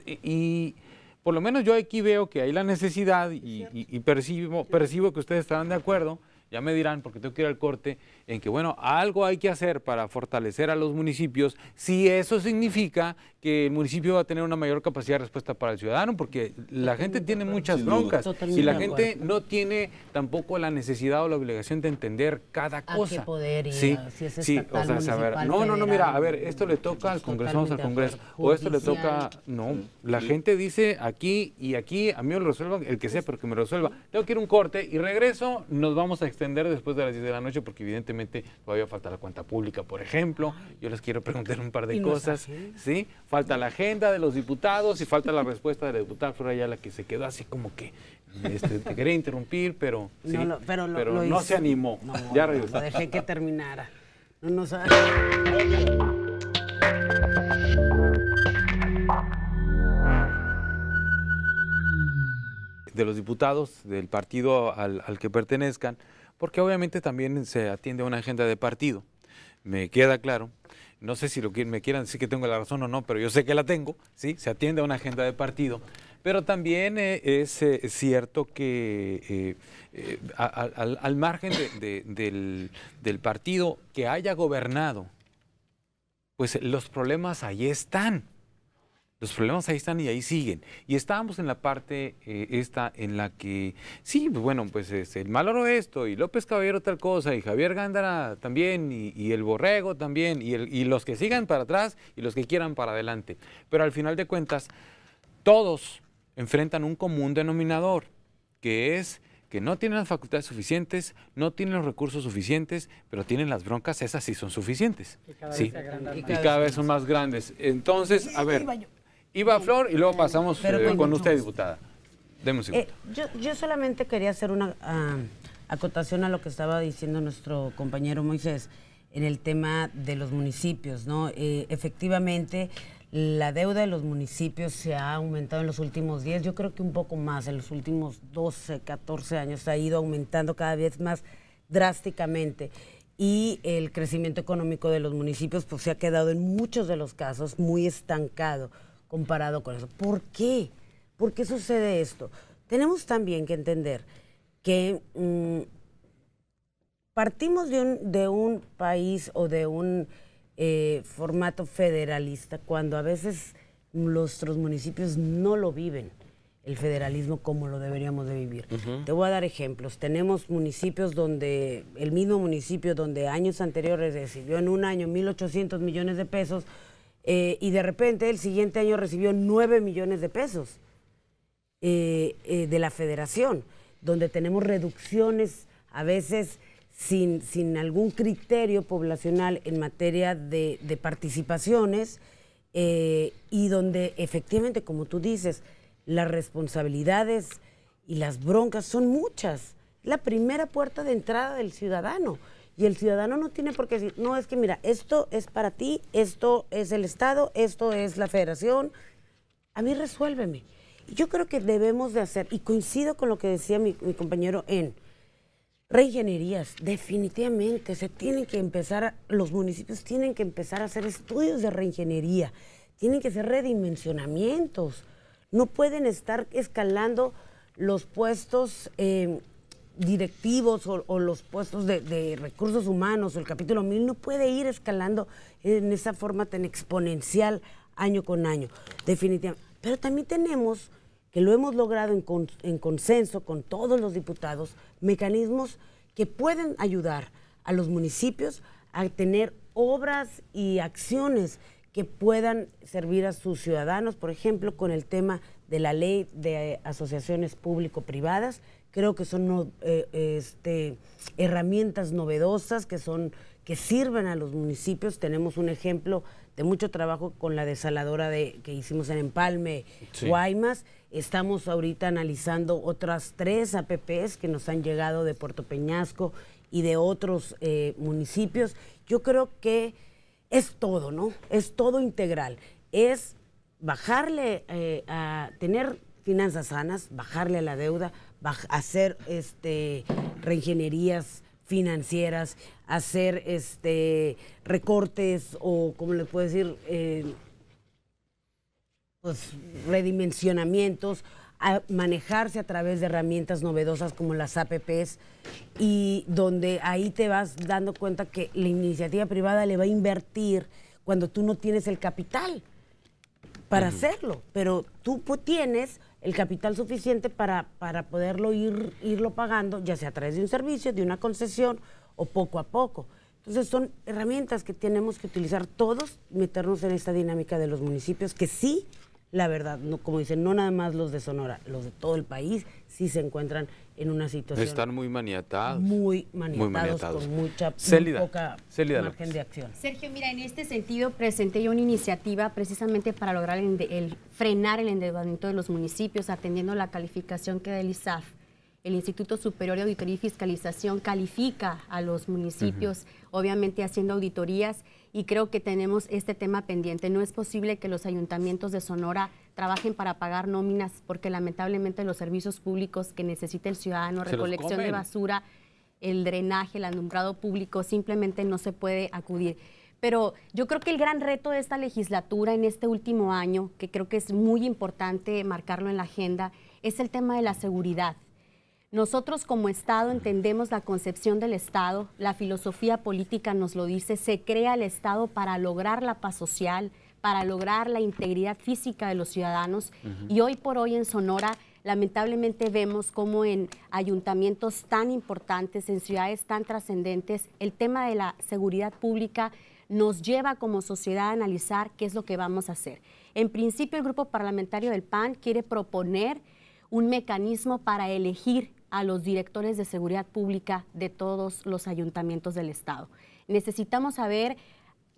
Y por lo menos yo aquí veo que hay la necesidad y percibo que ustedes estarán de acuerdo, ya me dirán, porque tengo que ir al corte, en que, bueno, algo hay que hacer para fortalecer a los municipios, si eso significa que el municipio va a tener una mayor capacidad de respuesta para el ciudadano, porque la gente tiene muchas broncas, y la gente no tiene tampoco la necesidad o la obligación de entender cada cosa. ¿A qué poder ir? Sí, Si es sí, estatal, o sea, saber, municipal, mira, a ver, esto le toca al Congreso, vamos al Congreso, o esto le toca, no, la gente dice aquí y aquí, a mí me lo resuelva el que sea, pero que me lo resuelva. Tengo que ir a un corte y regreso, nos vamos a extender después de las 10 de la noche, porque evidentemente todavía falta la cuenta pública, por ejemplo. Yo les quiero preguntar un par de cosas, ¿sí? Falta la agenda de los diputados y falta la respuesta de la diputada Flor Ayala, que se quedó así como que te quería interrumpir, pero, ¿sí? pero no se animó. No, ya regresó. Lo dejé que terminara. No nos de los diputados del partido al que pertenezcan, porque obviamente también se atiende a una agenda de partido. Me queda claro, no sé si me quieran decir que tengo la razón o no, pero yo sé que la tengo, ¿sí? Se atiende a una agenda de partido, pero también es cierto que al margen del partido que haya gobernado, pues los problemas ahí están. Los problemas ahí están y ahí siguen. Y estábamos en la parte esta en la que, sí, bueno, pues el Maloro esto, y López Caballero tal cosa, y Javier Gándara también, y el Borrego también, y los que sigan para atrás y los que quieran para adelante. Pero al final de cuentas, todos enfrentan un común denominador, que es que no tienen las facultades suficientes, no tienen los recursos suficientes, pero tienen las broncas, esas sí son suficientes. Y cada vez son más grandes. Entonces, a ver... Iba Flor y luego pasamos con usted, diputada. Deme un segundo. Yo solamente quería hacer una acotación a lo que estaba diciendo nuestro compañero Moisés en el tema de los municipios, ¿no? Efectivamente, la deuda de los municipios se ha aumentado en los últimos 10, yo creo que un poco más, en los últimos 12, 14 años ha ido aumentando cada vez más drásticamente. Y el crecimiento económico de los municipios pues se ha quedado en muchos de los casos muy estancado comparado con eso. ¿Por qué? ¿Por qué sucede esto? Tenemos también que entender que partimos de un país o de un formato federalista cuando a veces nuestros municipios no lo viven, el federalismo como lo deberíamos de vivir. Te voy a dar ejemplos. Tenemos municipios donde, el mismo municipio donde años anteriores recibió en un año 1.800 millones de pesos, y de repente el siguiente año recibió 9 millones de pesos de la federación, donde tenemos reducciones a veces sin algún criterio poblacional en materia de participaciones, y donde efectivamente, como tú dices, las responsabilidades y las broncas son muchas. La primera puerta de entrada del ciudadano. Y el ciudadano no tiene por qué decir, no, es que mira, esto es para ti, esto es el Estado, esto es la Federación. A mí resuélveme. Y yo creo que debemos de hacer, y coincido con lo que decía mi compañero en reingenierías, definitivamente se tienen que empezar, los municipios tienen que empezar a hacer estudios de reingeniería, tienen que hacer redimensionamientos, no pueden estar escalando los puestos directivos o los puestos de recursos humanos, o el capítulo 1000 no puede ir escalando en esa forma tan exponencial año con año, definitivamente. Pero también tenemos, que lo hemos logrado en consenso con todos los diputados, mecanismos que pueden ayudar a los municipios a tener obras y acciones que puedan servir a sus ciudadanos, por ejemplo, con el tema de la ley de asociaciones público-privadas. Creo que son herramientas novedosas que que sirven a los municipios. Tenemos un ejemplo de mucho trabajo con la desaladora que hicimos en Empalme, sí. Guaymas. Estamos ahorita analizando otras 3 APPs que nos han llegado de Puerto Peñasco y de otros municipios. Yo creo que es todo, ¿no? Es todo integral. Es bajarle a tener finanzas sanas, bajarle a la deuda, hacer reingenierías financieras, hacer recortes o, ¿cómo le puedo decir? Pues redimensionamientos, a manejarse a través de herramientas novedosas como las APPs, y donde ahí te vas dando cuenta que la iniciativa privada le va a invertir cuando tú no tienes el capital para hacerlo, pero tú tienes el capital suficiente para poderlo irlo pagando, ya sea a través de un servicio, de una concesión o poco a poco. Entonces son herramientas que tenemos que utilizar todos, meternos en esta dinámica de los municipios, que sí, la verdad, no, como dicen, no nada más los de Sonora, los de todo el país sí se encuentran en una situación. Están muy maniatados. Muy maniatados. Con mucha poca margen de acción. Sergio, mira, en este sentido presenté yo una iniciativa precisamente para lograr frenar el endeudamiento de los municipios, atendiendo la calificación que da el ISAF. El Instituto Superior de Auditoría y Fiscalización califica a los municipios, obviamente haciendo auditorías, y creo que tenemos este tema pendiente. No es posible que los ayuntamientos de Sonora trabajen para pagar nóminas, porque lamentablemente los servicios públicos que necesita el ciudadano, recolección de basura, el drenaje, el alumbrado público, simplemente no se puede acudir. Pero yo creo que el gran reto de esta legislatura en este último año, que creo que es muy importante marcarlo en la agenda, es el tema de la seguridad. Nosotros como Estado entendemos la concepción del Estado, la filosofía política nos lo dice, se crea el Estado para lograr la paz social, para lograr la integridad física de los ciudadanos, y hoy por hoy en Sonora lamentablemente vemos como en ayuntamientos tan importantes, en ciudades tan trascendentes, el tema de la seguridad pública nos lleva como sociedad a analizar qué es lo que vamos a hacer. En principio, el Grupo Parlamentario del PAN quiere proponer un mecanismo para elegir a los directores de seguridad pública de todos los ayuntamientos del Estado. Necesitamos saber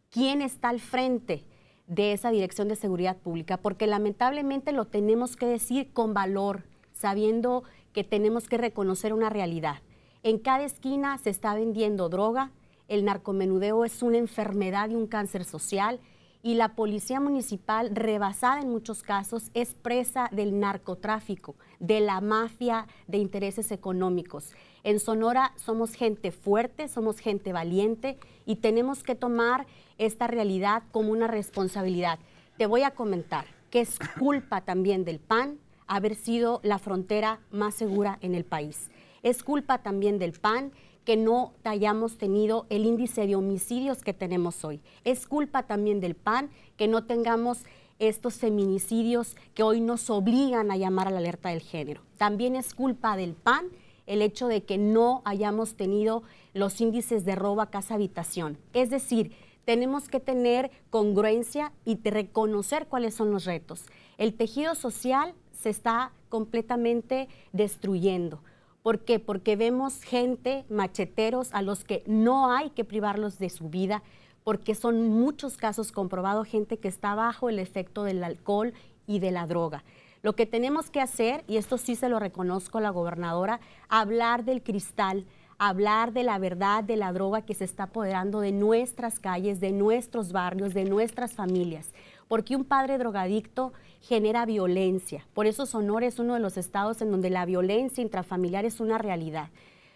quién está al frente de esa dirección de seguridad pública, porque lamentablemente lo tenemos que decir con valor, sabiendo que tenemos que reconocer una realidad. En cada esquina se está vendiendo droga, el narcomenudeo es una enfermedad y un cáncer social, y la policía municipal, rebasada en muchos casos, es presa del narcotráfico, de la mafia de intereses económicos. En Sonora somos gente fuerte, somos gente valiente, y tenemos que tomar esta realidad como una responsabilidad. Te voy a comentar que es culpa también del PAN haber sido la frontera más segura en el país. Es culpa también del PAN que no hayamos tenido el índice de homicidios que tenemos hoy. Es culpa también del PAN que no tengamos estos feminicidios que hoy nos obligan a llamar a la alerta del género. También es culpa del PAN el hecho de que no hayamos tenido los índices de robo a casa-habitación. Es decir, tenemos que tener congruencia y reconocer cuáles son los retos. El tejido social se está completamente destruyendo. ¿Por qué? Porque vemos gente, macheteros, a los que no hay que privarlos de su vida, porque son muchos casos comprobados gente que está bajo el efecto del alcohol y de la droga. Lo que tenemos que hacer, y esto sí se lo reconozco a la gobernadora, hablar del cristal, hablar de la verdad de la droga que se está apoderando de nuestras calles, de nuestros barrios, de nuestras familias. Porque un padre drogadicto genera violencia. Por eso Sonora es uno de los estados en donde la violencia intrafamiliar es una realidad.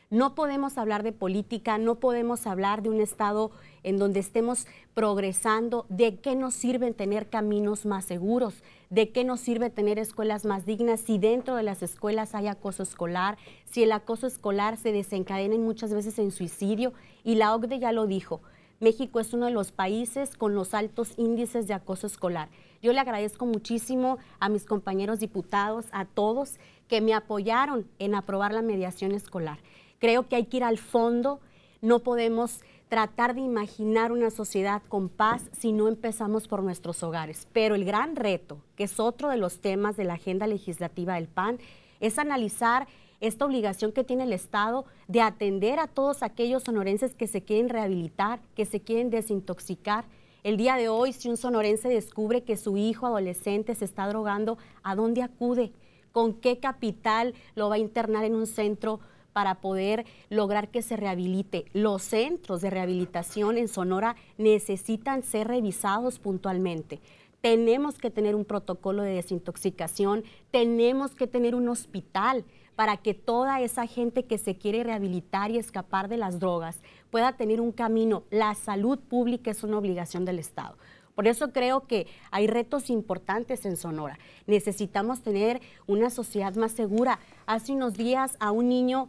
No podemos hablar de política, no podemos hablar de un estado en donde estemos progresando. ¿De qué nos sirve tener caminos más seguros? ¿De qué nos sirve tener escuelas más dignas si dentro de las escuelas hay acoso escolar? Si el acoso escolar se desencadena muchas veces en suicidio, y la OCDE ya lo dijo. México es uno de los países con los altos índices de acoso escolar. Yo le agradezco muchísimo a mis compañeros diputados, a todos, que me apoyaron en aprobar la mediación escolar. Creo que hay que ir al fondo, no podemos tratar de imaginar una sociedad con paz si no empezamos por nuestros hogares. Pero el gran reto, que es otro de los temas de la agenda legislativa del PAN, es analizar esta obligación que tiene el Estado de atender a todos aquellos sonorenses que se quieren rehabilitar, que se quieren desintoxicar. El día de hoy, si un sonorense descubre que su hijo adolescente se está drogando, ¿a dónde acude? ¿Con qué capital lo va a internar en un centro para poder lograr que se rehabilite? Los centros de rehabilitación en Sonora necesitan ser revisados puntualmente. Tenemos que tener un protocolo de desintoxicación, tenemos que tener un hospital para que toda esa gente que se quiere rehabilitar y escapar de las drogas pueda tener un camino. La salud pública es una obligación del Estado. Por eso creo que hay retos importantes en Sonora. Necesitamos tener una sociedad más segura. Hace unos días a un niño,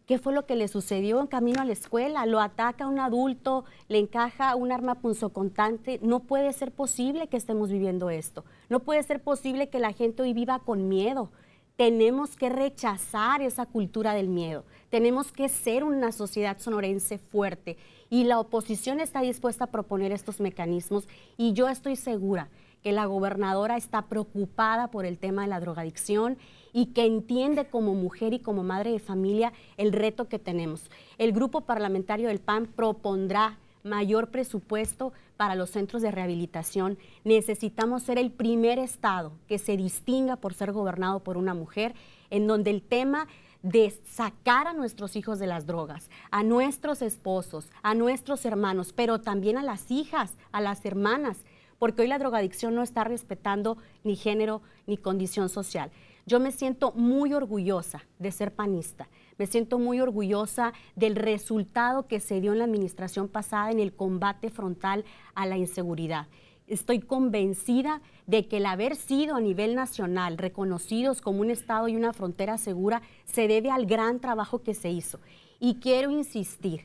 ¿qué fue lo que le sucedió en camino a la escuela? Lo ataca un adulto, le encaja un arma punzocortante. No puede ser posible que estemos viviendo esto. No puede ser posible que la gente hoy viva con miedo. Tenemos que rechazar esa cultura del miedo. Tenemos que ser una sociedad sonorense fuerte y la oposición está dispuesta a proponer estos mecanismos y yo estoy segura que la gobernadora está preocupada por el tema de la drogadicción y que entiende como mujer y como madre de familia el reto que tenemos. El grupo parlamentario del PAN propondrá mayor presupuesto para los centros de rehabilitación. Necesitamos ser el primer estado que se distinga por ser gobernado por una mujer, en donde el tema de sacar a nuestros hijos de las drogas, a nuestros esposos, a nuestros hermanos, pero también a las hijas, a las hermanas, porque hoy la drogadicción no está respetando ni género ni condición social. Yo me siento muy orgullosa de ser panista, me siento muy orgullosa del resultado que se dio en la administración pasada en el combate frontal a la inseguridad. Estoy convencida de que el haber sido a nivel nacional reconocidos como un estado y una frontera segura se debe al gran trabajo que se hizo. Y quiero insistir,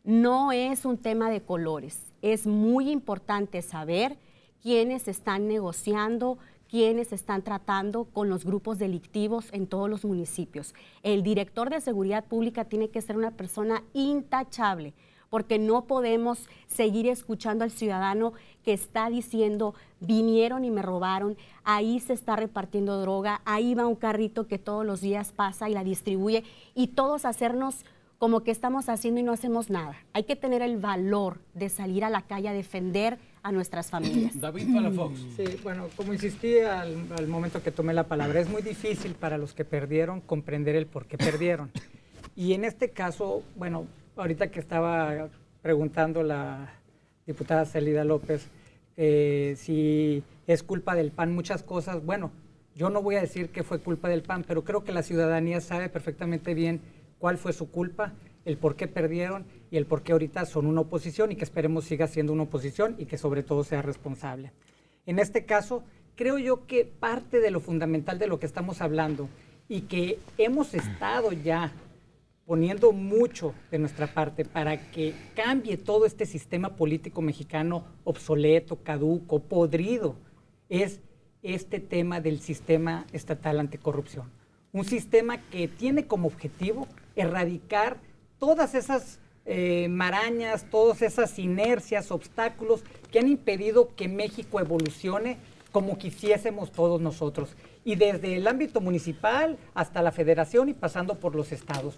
no es un tema de colores, es muy importante saber quiénes están negociando, quiénes están tratando con los grupos delictivos en todos los municipios. El director de Seguridad Pública tiene que ser una persona intachable, porque no podemos seguir escuchando al ciudadano que está diciendo, vinieron y me robaron, ahí se está repartiendo droga, ahí va un carrito que todos los días pasa y la distribuye, y todos hacernos como que estamos haciendo y no hacemos nada. Hay que tener el valor de salir a la calle a defender a nuestras familias. David Palafox. Sí, bueno, como insistí al momento que tomé la palabra, es muy difícil para los que perdieron comprender el por qué perdieron. Y en este caso, bueno, ahorita que estaba preguntando la diputada Célida López si es culpa del PAN muchas cosas, bueno, yo no voy a decir que fue culpa del PAN, pero creo que la ciudadanía sabe perfectamente bien cuál fue su culpa, el por qué perdieron y el por qué ahorita son una oposición y que esperemos siga siendo una oposición y que sobre todo sea responsable. En este caso, creo yo que parte de lo fundamental de lo que estamos hablando y que hemos estado ya poniendo mucho de nuestra parte para que cambie todo este sistema político mexicano obsoleto, caduco, podrido, es este tema del sistema estatal anticorrupción. Un sistema que tiene como objetivo erradicar todas esas marañas, todas esas inercias, obstáculos que han impedido que México evolucione como quisiésemos todos nosotros. Y desde el ámbito municipal hasta la federación y pasando por los estados.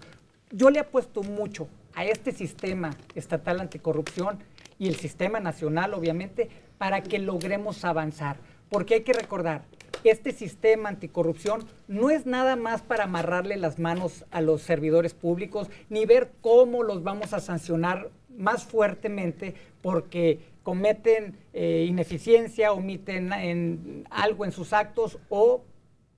Yo le apuesto mucho a este sistema estatal anticorrupción y el sistema nacional, obviamente, para que logremos avanzar. Porque hay que recordar, este sistema anticorrupción no es nada más para amarrarle las manos a los servidores públicos, ni ver cómo los vamos a sancionar más fuertemente porque cometen ineficiencia, omiten algo en sus actos o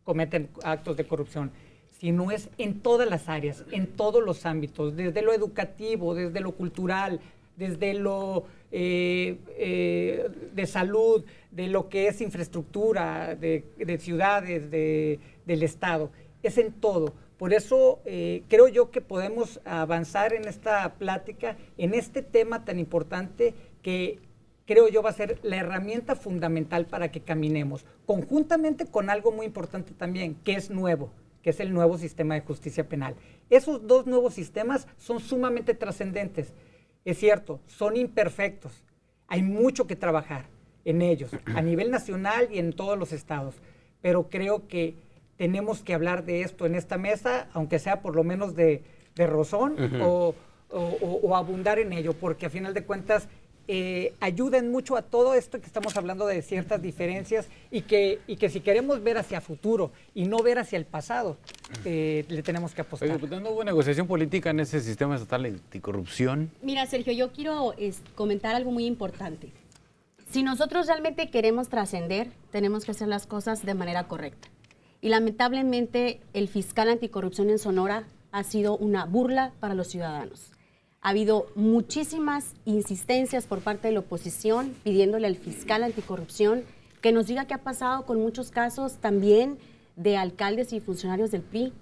cometen actos de corrupción, sino es en todas las áreas, en todos los ámbitos, desde lo educativo, desde lo cultural, desde lo de salud, de lo que es infraestructura, de ciudades, del Estado, es en todo. Por eso creo yo que podemos avanzar en esta plática, en este tema tan importante que creo yo va a ser la herramienta fundamental para que caminemos, conjuntamente con algo muy importante también, que es nuevo, que es el nuevo sistema de justicia penal. Esos dos nuevos sistemas son sumamente trascendentes. Es cierto, son imperfectos. Hay mucho que trabajar en ellos, a nivel nacional y en todos los estados. Pero creo que tenemos que hablar de esto en esta mesa, aunque sea por lo menos de rozón, o abundar en ello, porque a final de cuentas ayuden mucho a todo esto que estamos hablando de ciertas diferencias y que si queremos ver hacia futuro y no ver hacia el pasado, le tenemos que apostar. Oye, ¿no hubo negociación política en ese sistema estatal anticorrupción? Mira, Sergio, yo quiero comentar algo muy importante. Si nosotros realmente queremos trascender, tenemos que hacer las cosas de manera correcta. Y lamentablemente el fiscal anticorrupción en Sonora ha sido una burla para los ciudadanos. Ha habido muchísimas insistencias por parte de la oposición pidiéndole al fiscal anticorrupción que nos diga qué ha pasado con muchos casos también de alcaldes y funcionarios del PRI.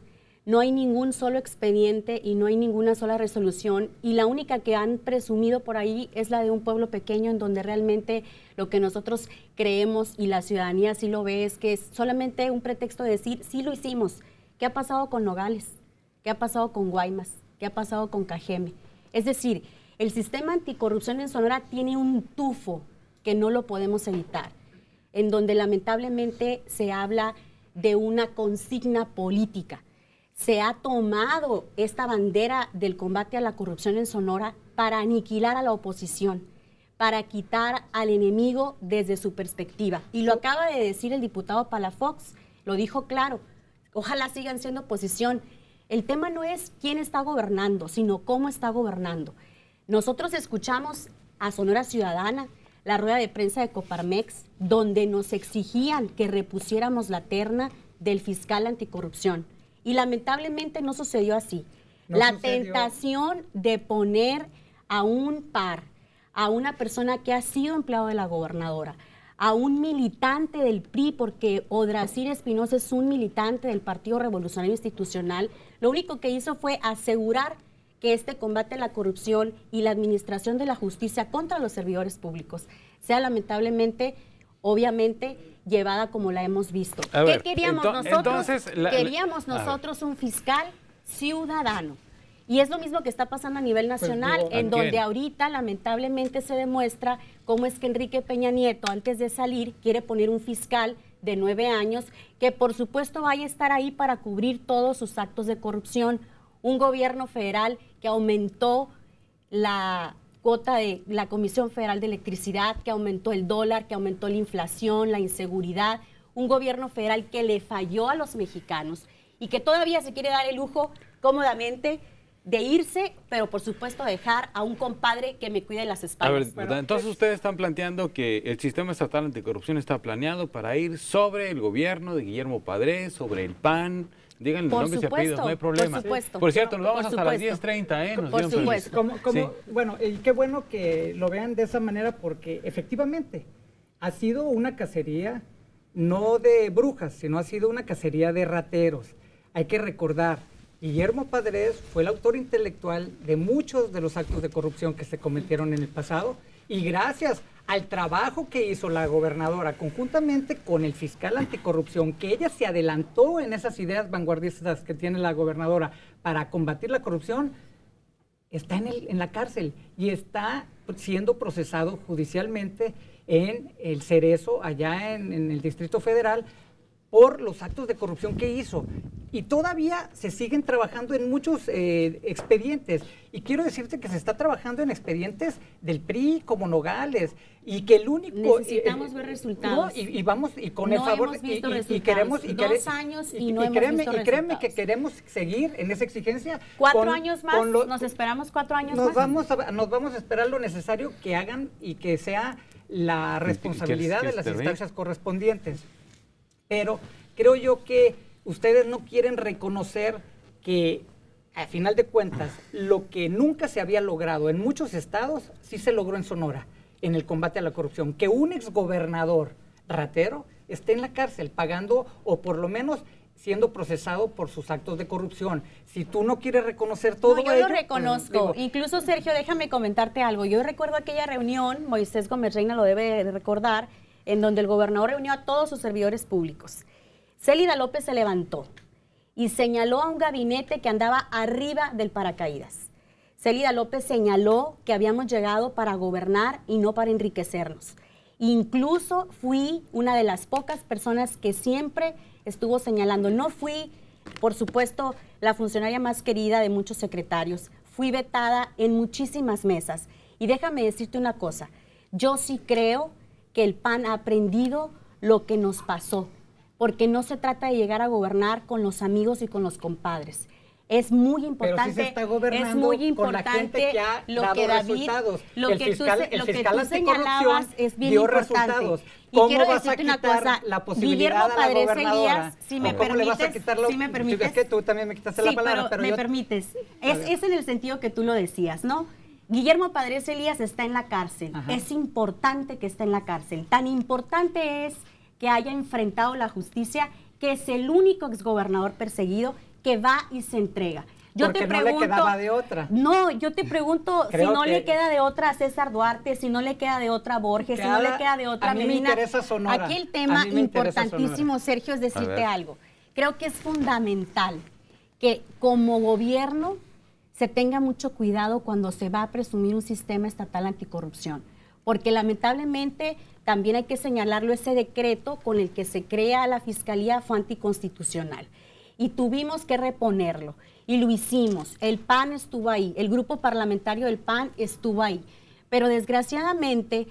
No hay ningún solo expediente y no hay ninguna sola resolución, y la única que han presumido por ahí es la de un pueblo pequeño en donde realmente lo que nosotros creemos y la ciudadanía sí lo ve es que es solamente un pretexto de decir sí lo hicimos. ¿Qué ha pasado con Nogales? ¿Qué ha pasado con Guaymas? ¿Qué ha pasado con Cajeme? Es decir, el sistema anticorrupción en Sonora tiene un tufo que no lo podemos evitar, en donde lamentablemente se habla de una consigna política. Se ha tomado esta bandera del combate a la corrupción en Sonora para aniquilar a la oposición, para quitar al enemigo desde su perspectiva. Y lo acaba de decir el diputado Palafox, lo dijo claro, ojalá sigan siendo oposición. El tema no es quién está gobernando, sino cómo está gobernando. Nosotros escuchamos a Sonora Ciudadana, la rueda de prensa de Coparmex, donde nos exigían que repusiéramos la terna del fiscal anticorrupción. Y lamentablemente no sucedió así. La tentación de poner a un par, a una persona que ha sido empleado de la gobernadora, a un militante del PRI, porque Odrasir Espinosa es un militante del Partido Revolucionario Institucional, lo único que hizo fue asegurar que este combate a la corrupción y la administración de la justicia contra los servidores públicos sea lamentablemente, obviamente, llevada como la hemos visto. ¿Qué queríamos nosotros? Queríamos nosotros un fiscal ciudadano. Y es lo mismo que está pasando a nivel nacional, pues, en donde ahorita lamentablemente se demuestra cómo es que Enrique Peña Nieto, antes de salir, quiere poner un fiscal de 9 años que por supuesto vaya a estar ahí para cubrir todos sus actos de corrupción. Un gobierno federal que aumentó la cuota de la Comisión Federal de Electricidad, que aumentó el dólar, que aumentó la inflación, la inseguridad. Un gobierno federal que le falló a los mexicanos y que todavía se quiere dar el lujo cómodamente de irse, pero por supuesto dejar a un compadre que me cuide las espaldas. A ver, entonces ustedes están planteando que el sistema estatal anticorrupción está planeado para ir sobre el gobierno de Guillermo Padres, sobre el PAN. Díganle los nombres y apellidos, no hay problema. Por supuesto. Por cierto, nos vamos hasta las 10:30, Por supuesto. Sí. Bueno, y qué bueno que lo vean de esa manera, porque efectivamente ha sido una cacería no de brujas, sino ha sido una cacería de rateros. Hay que recordar, Guillermo Padres fue el autor intelectual de muchos de los actos de corrupción que se cometieron en el pasado, y gracias al trabajo que hizo la gobernadora conjuntamente con el fiscal anticorrupción, que ella se adelantó en esas ideas vanguardistas que tiene la gobernadora para combatir la corrupción, está en la cárcel y está siendo procesado judicialmente en el Cerezo, allá en el Distrito Federal, por los actos de corrupción que hizo. Y todavía se siguen trabajando en muchos expedientes. Y quiero decirte que se está trabajando en expedientes del PRI como Nogales. Y que el único... Necesitamos ver resultados. No, y vamos, y con el favor... Y queremos... 2 años y no hemos visto resultados. Y créeme que queremos seguir en esa exigencia. 4 años más, nos esperamos 4 años más. Nos vamos a esperar lo necesario que hagan y que sea la responsabilidad de las instancias correspondientes. Pero creo yo que ustedes no quieren reconocer que, a final de cuentas, lo que nunca se había logrado en muchos estados, sí se logró en Sonora, en el combate a la corrupción. Que un exgobernador ratero esté en la cárcel pagando, o por lo menos siendo procesado por sus actos de corrupción. Si tú no quieres reconocer todo ello... No, yo lo reconozco. Incluso, Sergio, déjame comentarte algo. Yo recuerdo aquella reunión, Moisés Gómez Reina lo debe de recordar, en donde el gobernador reunió a todos sus servidores públicos. Célida López se levantó y señaló a un gabinete que andaba arriba del paracaídas. Célida López señaló que habíamos llegado para gobernar y no para enriquecernos. Incluso fui una de las pocas personas que siempre estuvo señalando. No fui, por supuesto, la funcionaria más querida de muchos secretarios. Fui vetada en muchísimas mesas. Y déjame decirte una cosa, yo sí creo que el PAN ha aprendido lo que nos pasó, porque no se trata de llegar a gobernar con los amigos y con los compadres. Es muy importante, pero sí se está gobernando es muy importante con la gente que ha lo dado que David, resultados. lo El que fiscal tú señalabas es bien dio importante. Resultados. Y ¿Cómo quiero vas a decirte una quitar cosa, la posibilidad Guillermo a la Padres gobernadora? Elías, si me ¿Cómo le vas a permites, quitar lo, si me permites. Es que tú también me quitaste la palabra, pero me yo... permites. Es en el sentido que tú lo decías, ¿no? Guillermo Padres Elías está en la cárcel. Ajá. Es importante que esté en la cárcel. Tan importante es que haya enfrentado la justicia, que es el único exgobernador perseguido que va y se entrega. Yo Porque te no pregunto, le quedaba de otra. No, yo te pregunto Creo si no que- le queda de otra a César Duarte, si no le queda de otra a Borges, si no le queda de otra a a mí me Medina. interesa Sonora. Aquí el A tema mí me interesa importantísimo, Sonora. Sergio, es A ver. decirte algo. Creo que es fundamental que como gobierno se tenga mucho cuidado cuando se va a presumir un sistema estatal anticorrupción, porque lamentablemente también hay que señalarlo, ese decreto con el que se crea la Fiscalía fue anticonstitucional y tuvimos que reponerlo y lo hicimos. El PAN estuvo ahí, el grupo parlamentario del PAN estuvo ahí, pero desgraciadamente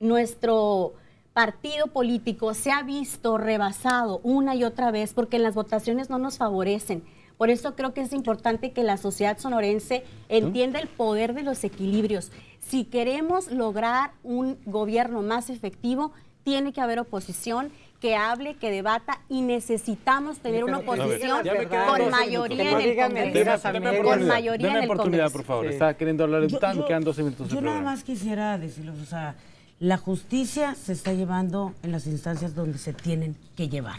nuestro partido político se ha visto rebasado una y otra vez porque en las votaciones no nos favorecen. Por eso creo que es importante que la sociedad sonorense entienda el poder de los equilibrios. Si queremos lograr un gobierno más efectivo, tiene que haber oposición que hable, que debata y necesitamos tener una pero que oposición diga las verdades. con Que mayoría no en el diga Congreso. mentiras a medias. Con mayoría en Deme el oportunidad, Congreso. por favor. Sí. Está queriendo hablar el Yo- diputado, me yo- quedan 12 minutos de Yo nada programa. más quisiera decirles, o sea, la justicia se está llevando en las instancias donde se tienen que llevar,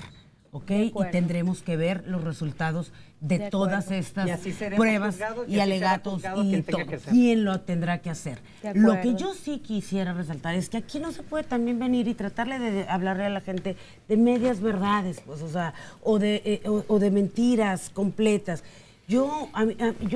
¿ok? Y acuerdo. tendremos que ver los resultados de De todas acuerdo. estas Y así seremos pruebas juzgados, y y así será alegatos juzgado y quien tenga todo. que ser. ¿Quién lo tendrá que hacer? De Lo que acuerdo. yo sí quisiera resaltar es que aquí no se puede también venir y tratarle de hablarle a la gente de medias verdades, pues, o sea, o de mentiras completas. Yo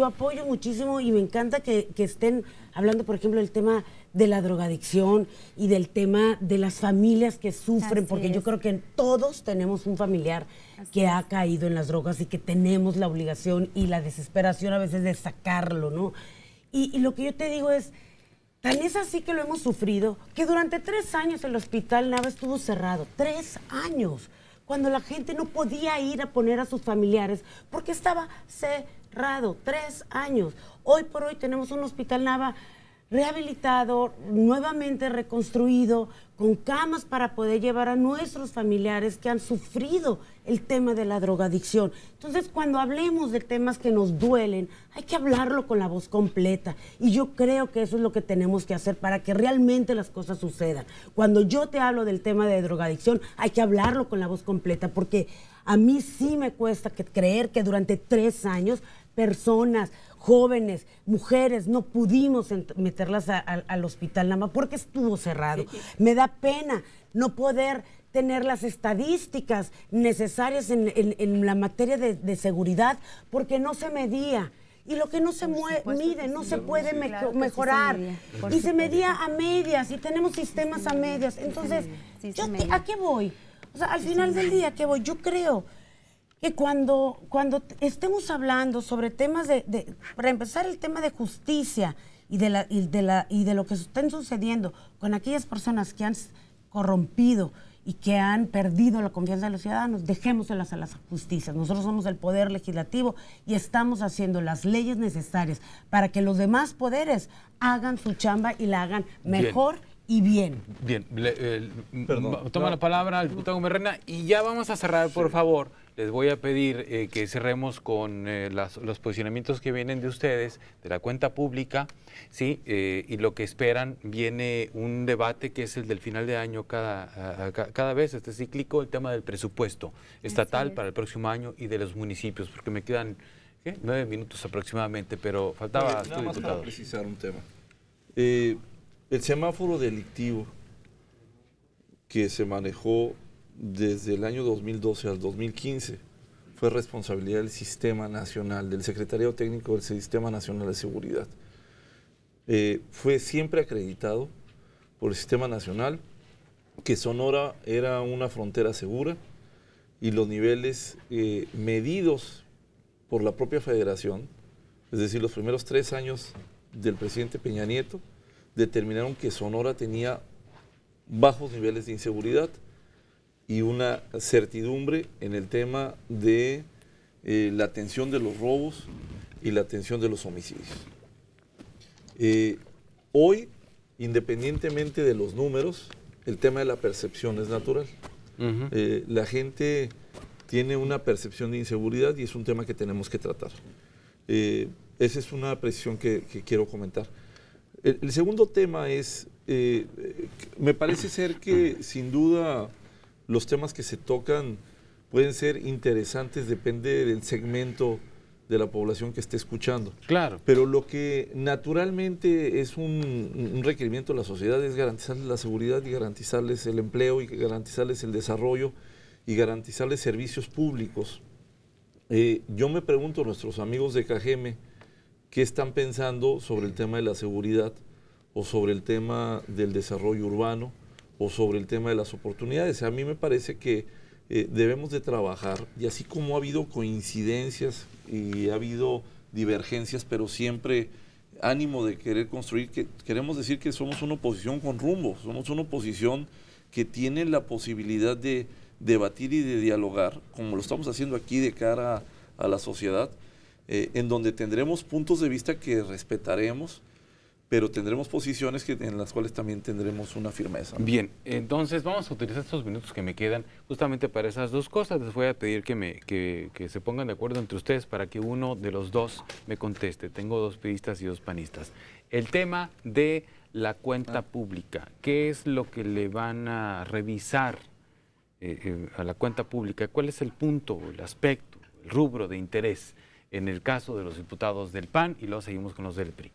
apoyo muchísimo y me encanta que estén hablando, por ejemplo, del tema de la drogadicción y del tema de las familias que sufren, Así porque yo es. creo que todos tenemos un familiar que ha caído en las drogas y que tenemos la obligación y la desesperación a veces de sacarlo, ¿no? Y lo que yo te digo es, tan es así que lo hemos sufrido, que durante 3 años el hospital Nava estuvo cerrado, 3 años, cuando la gente no podía ir a poner a sus familiares porque estaba cerrado, 3 años. Hoy por hoy tenemos un hospital Nava rehabilitado, nuevamente reconstruido, con camas para poder llevar a nuestros familiares que han sufrido el tema de la drogadicción. Entonces, cuando hablemos de temas que nos duelen, hay que hablarlo con la voz completa. Y yo creo que eso es lo que tenemos que hacer para que realmente las cosas sucedan. Cuando yo te hablo del tema de drogadicción, hay que hablarlo con la voz completa, porque a mí sí me cuesta creer que durante 3 años personas, jóvenes, mujeres, no pudimos meterlas al hospital Nama porque estuvo cerrado. Me da pena no poder tener las estadísticas necesarias en la materia de seguridad porque no se medía. Y lo que no se mide no se puede Claro que sí mejorar. se medía, por Y se supuesto. medía a medias y tenemos sistemas a medias. Entonces, Sí se yo medía. ¿a qué voy? O sea, al final del día, ¿a qué voy? Yo creo que cuando estemos hablando sobre temas para empezar, el tema de justicia y de lo que estén sucediendo con aquellas personas que han corrompido y que han perdido la confianza de los ciudadanos, dejémoselas a las justicias. Nosotros somos el poder legislativo y estamos haciendo las leyes necesarias para que los demás poderes hagan su chamba y la hagan mejor y bien. Bien, Perdón. toma la palabra el diputado Merrena y ya vamos a cerrar, por favor. Les voy a pedir que cerremos con los posicionamientos que vienen de ustedes, de la cuenta pública, ¿sí? Y lo que esperan, viene un debate que es el del final de año cada vez, este cíclico, el tema del presupuesto estatal para el próximo año y de los municipios, porque me quedan 9 minutos aproximadamente, pero faltaba Nada tu más para diputado. precisar un tema. El semáforo delictivo que se manejó desde el año 2012 al 2015 fue responsabilidad del Sistema Nacional, del Secretariado Técnico del Sistema Nacional de Seguridad. Fue siempre acreditado por el Sistema Nacional que Sonora era una frontera segura y los niveles medidos por la propia federación, es decir, los primeros 3 años del presidente Peña Nieto, determinaron que Sonora tenía bajos niveles de inseguridad y una certidumbre en el tema de la atención de los robos y la atención de los homicidios. Hoy, independientemente de los números, el tema de la percepción es natural. La gente tiene una percepción de inseguridad y es un tema que tenemos que tratar. Esa es una precisión que quiero comentar. El segundo tema es, me parece ser que sin duda los temas que se tocan pueden ser interesantes, depende del segmento de la población que esté escuchando. Claro. Pero lo que naturalmente es un requerimiento de la sociedad es garantizarles la seguridad y garantizarles el empleo y garantizarles el desarrollo y garantizarles servicios públicos. Yo me pregunto a nuestros amigos de Cajeme qué están pensando sobre el tema de la seguridad o sobre el tema del desarrollo urbano o sobre el tema de las oportunidades. A mí me parece que debemos de trabajar, y así como ha habido coincidencias y ha habido divergencias, pero siempre ánimo de querer construir, que queremos decir que somos una oposición con rumbo, somos una oposición que tiene la posibilidad de debatir y de dialogar, como lo estamos haciendo aquí de cara a la sociedad, en donde tendremos puntos de vista que respetaremos, pero tendremos posiciones en las cuales también tendremos una firmeza. Bien, entonces vamos a utilizar estos minutos que me quedan justamente para esas dos cosas. Les voy a pedir que se pongan de acuerdo entre ustedes para que uno de los dos me conteste. Tengo 2 priistas y 2 panistas. El tema de la cuenta pública, ¿qué es lo que le van a revisar a la cuenta pública? ¿Cuál es el punto, el aspecto, el rubro de interés en el caso de los diputados del PAN? Y luego seguimos con los del PRI.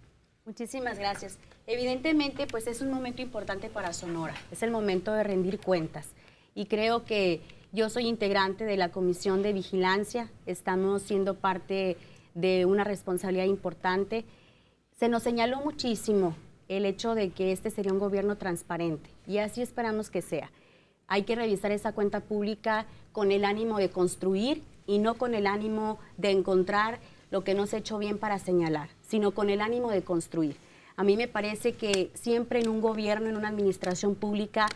Muchísimas gracias. Evidentemente, pues es un momento importante para Sonora. Es el momento de rendir cuentas. Y creo que yo soy integrante de la Comisión de Vigilancia. Estamos siendo parte de una responsabilidad importante. Se nos señaló muchísimo el hecho de que este sería un gobierno transparente. Y así esperamos que sea. Hay que revisar esa cuenta pública con el ánimo de construir y no con el ánimo de encontrar lo que no se ha hecho bien para señalar, sino con el ánimo de construir. A mí me parece que siempre en un gobierno, en una administración pública,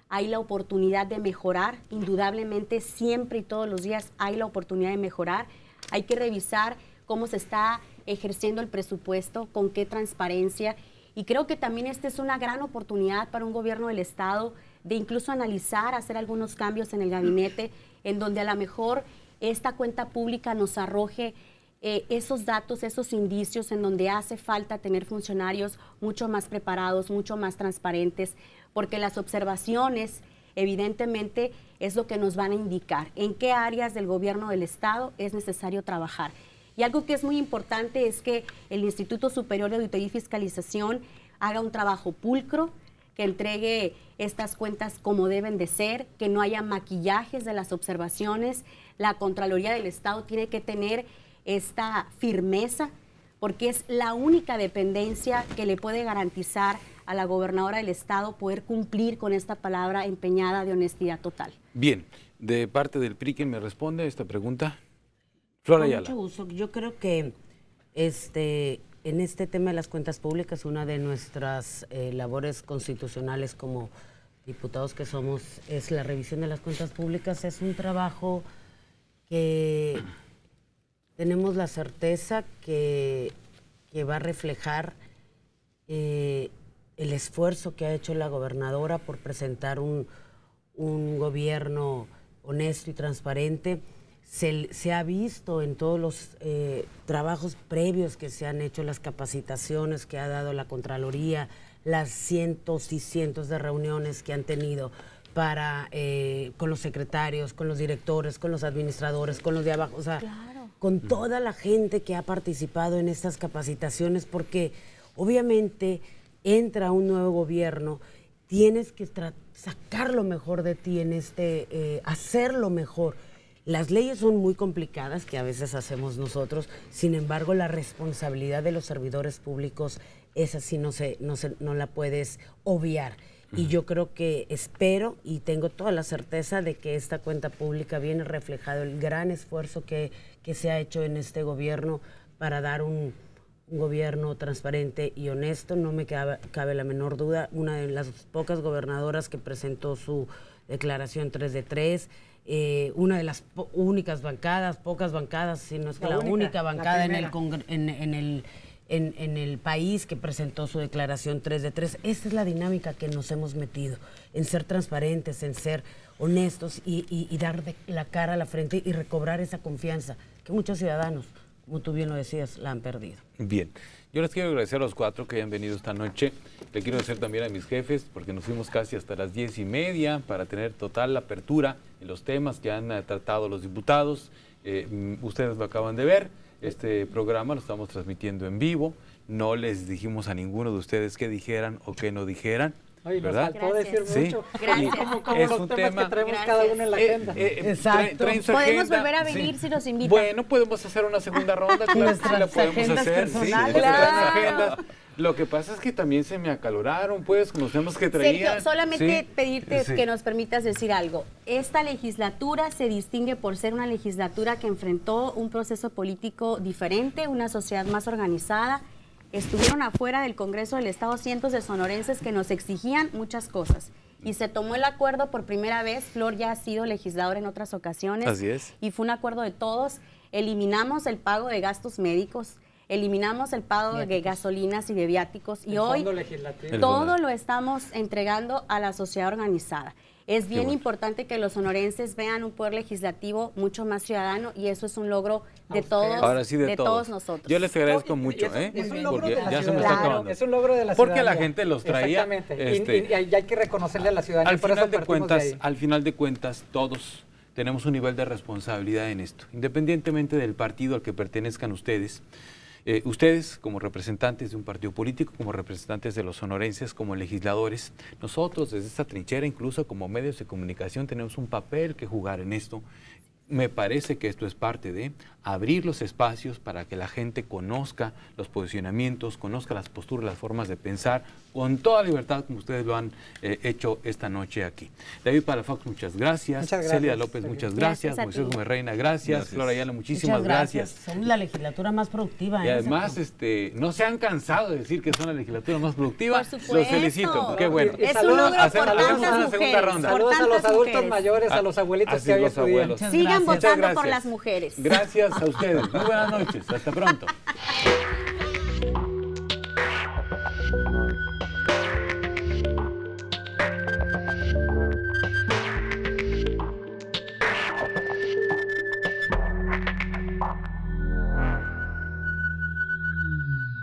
hay la oportunidad de mejorar, indudablemente siempre y todos los días hay la oportunidad de mejorar. Hay que revisar cómo se está ejerciendo el presupuesto, con qué transparencia, y creo que también esta es una gran oportunidad para un gobierno del Estado de incluso analizar, hacer algunos cambios en el gabinete, en donde a lo mejor esta cuenta pública nos arroje esos datos, esos indicios en donde hace falta tener funcionarios mucho más preparados, mucho más transparentes, porque las observaciones evidentemente es lo que nos van a indicar en qué áreas del gobierno del Estado es necesario trabajar. Y algo que es muy importante es que el Instituto Superior de Auditoría y Fiscalización haga un trabajo pulcro, que entregue estas cuentas como deben de ser, que no haya maquillajes de las observaciones. La Contraloría del Estado tiene que tener esta firmeza, porque es la única dependencia que le puede garantizar a la gobernadora del Estado poder cumplir con esta palabra empeñada de honestidad total. Bien, de parte del PRI, ¿quién me responde a esta pregunta? Flor Ayala. Con mucho gusto. Yo creo que en este tema de las cuentas públicas, una de nuestras labores constitucionales como diputados que somos es la revisión de las cuentas públicas. Es un trabajo que tenemos la certeza que va a reflejar el esfuerzo que ha hecho la gobernadora por presentar un gobierno honesto y transparente. Se ha visto en todos los trabajos previos que se han hecho, las capacitaciones que ha dado la Contraloría, las cientos y cientos de reuniones que han tenido con los secretarios, con los directores, con los administradores, con los de abajo, o sea, claro, con toda la gente que ha participado en estas capacitaciones, porque obviamente entra un nuevo gobierno, tienes que sacar lo mejor de ti hacerlo mejor. Las leyes son muy complicadas, que a veces hacemos nosotros, sin embargo, la responsabilidad de los servidores públicos, esa sí no la puedes obviar. Y yo creo que espero y tengo toda la certeza de que esta cuenta pública viene reflejado el gran esfuerzo que se ha hecho en este gobierno para dar un gobierno transparente y honesto. No me cabe la menor duda. Una de las pocas gobernadoras que presentó su declaración 3 de 3, una de las únicas bancadas, pocas bancadas, si no es que la única bancada en el país que presentó su declaración 3 de 3. Esa es la dinámica que nos hemos metido, en ser transparentes, en ser honestos y dar la cara a la frente y recobrar esa confianza que muchos ciudadanos, como tú bien lo decías, la han perdido. Bien, yo les quiero agradecer a los 4 que hayan venido esta noche. Le quiero agradecer también a mis jefes, porque nos fuimos casi hasta las 10:30 para tener total apertura en los temas que han tratado los diputados. Ustedes lo acaban de ver. Este programa lo estamos transmitiendo en vivo. No les dijimos a ninguno de ustedes qué dijeran o qué no dijeran. Ay, ¿verdad? Nos faltó decir mucho. Gracias. Como es los temas que traemos cada uno en la agenda. Exacto. Podemos volver a venir si nos invitan. Bueno, podemos hacer una segunda ronda. Nuestras la podemos agendas hacer. personales. Nuestras Claro. agendas. Lo que pasa es que también se me acaloraron, pues, con los temas que traían. Sergio, solamente pedirte Sí. que nos permitas decir algo. Esta legislatura se distingue por ser una legislatura que enfrentó un proceso político diferente, una sociedad más organizada. Estuvieron afuera del Congreso del Estado cientos de sonorenses que nos exigían muchas cosas. Y se tomó el acuerdo por primera vez. Flor ya ha sido legisladora en otras ocasiones. Así es. Y fue un acuerdo de todos. Eliminamos el pago de gastos médicos, eliminamos el pago de gasolinas y de viáticos. Y El hoy fondo legislativo. todo lo estamos entregando a la sociedad organizada. Es bien importante que los sonorenses vean un poder legislativo mucho más ciudadano y eso es un logro de todos, Ahora sí, de todos nosotros. Yo les agradezco mucho, es un logro porque de la ya se me está ciudadanía. acabando. Es un logro de la Porque ciudadanía. la gente los traía. Exactamente. Y hay que reconocerle a la ciudadanía. Al por eso final de partimos cuentas, ahí. al final de cuentas, todos tenemos un nivel de responsabilidad en esto, independientemente del partido al que pertenezcan ustedes. Ustedes, como representantes de un partido político, como representantes de los sonorenses, como legisladores, nosotros desde esta trinchera, incluso como medios de comunicación, tenemos un papel que jugar en esto. Me parece que esto es parte de abrir los espacios para que la gente conozca los posicionamientos, conozca las posturas, las formas de pensar, con toda libertad, como ustedes lo han hecho esta noche aquí. David Palafox, muchas gracias. Muchas gracias. Célida López, muchas gracias. Gracias a Moisés ti. Gómez Reina, gracias. Flor Ayala, muchísimas gracias. Somos la legislatura más productiva. Y además, no se han cansado de decir que son la legislatura más productiva. Por supuesto. Los felicito. Qué bueno. Y Es un saludos, logro por hacemos tantas una segunda mujeres. ronda. Por Saludos a los tantas adultos mujeres. mayores, a los abuelitos Así que hoy los estudian. abuelos. Muchas Sigan gracias. votando Muchas por gracias. las mujeres. Gracias a ustedes. Muy buenas noches. Hasta pronto.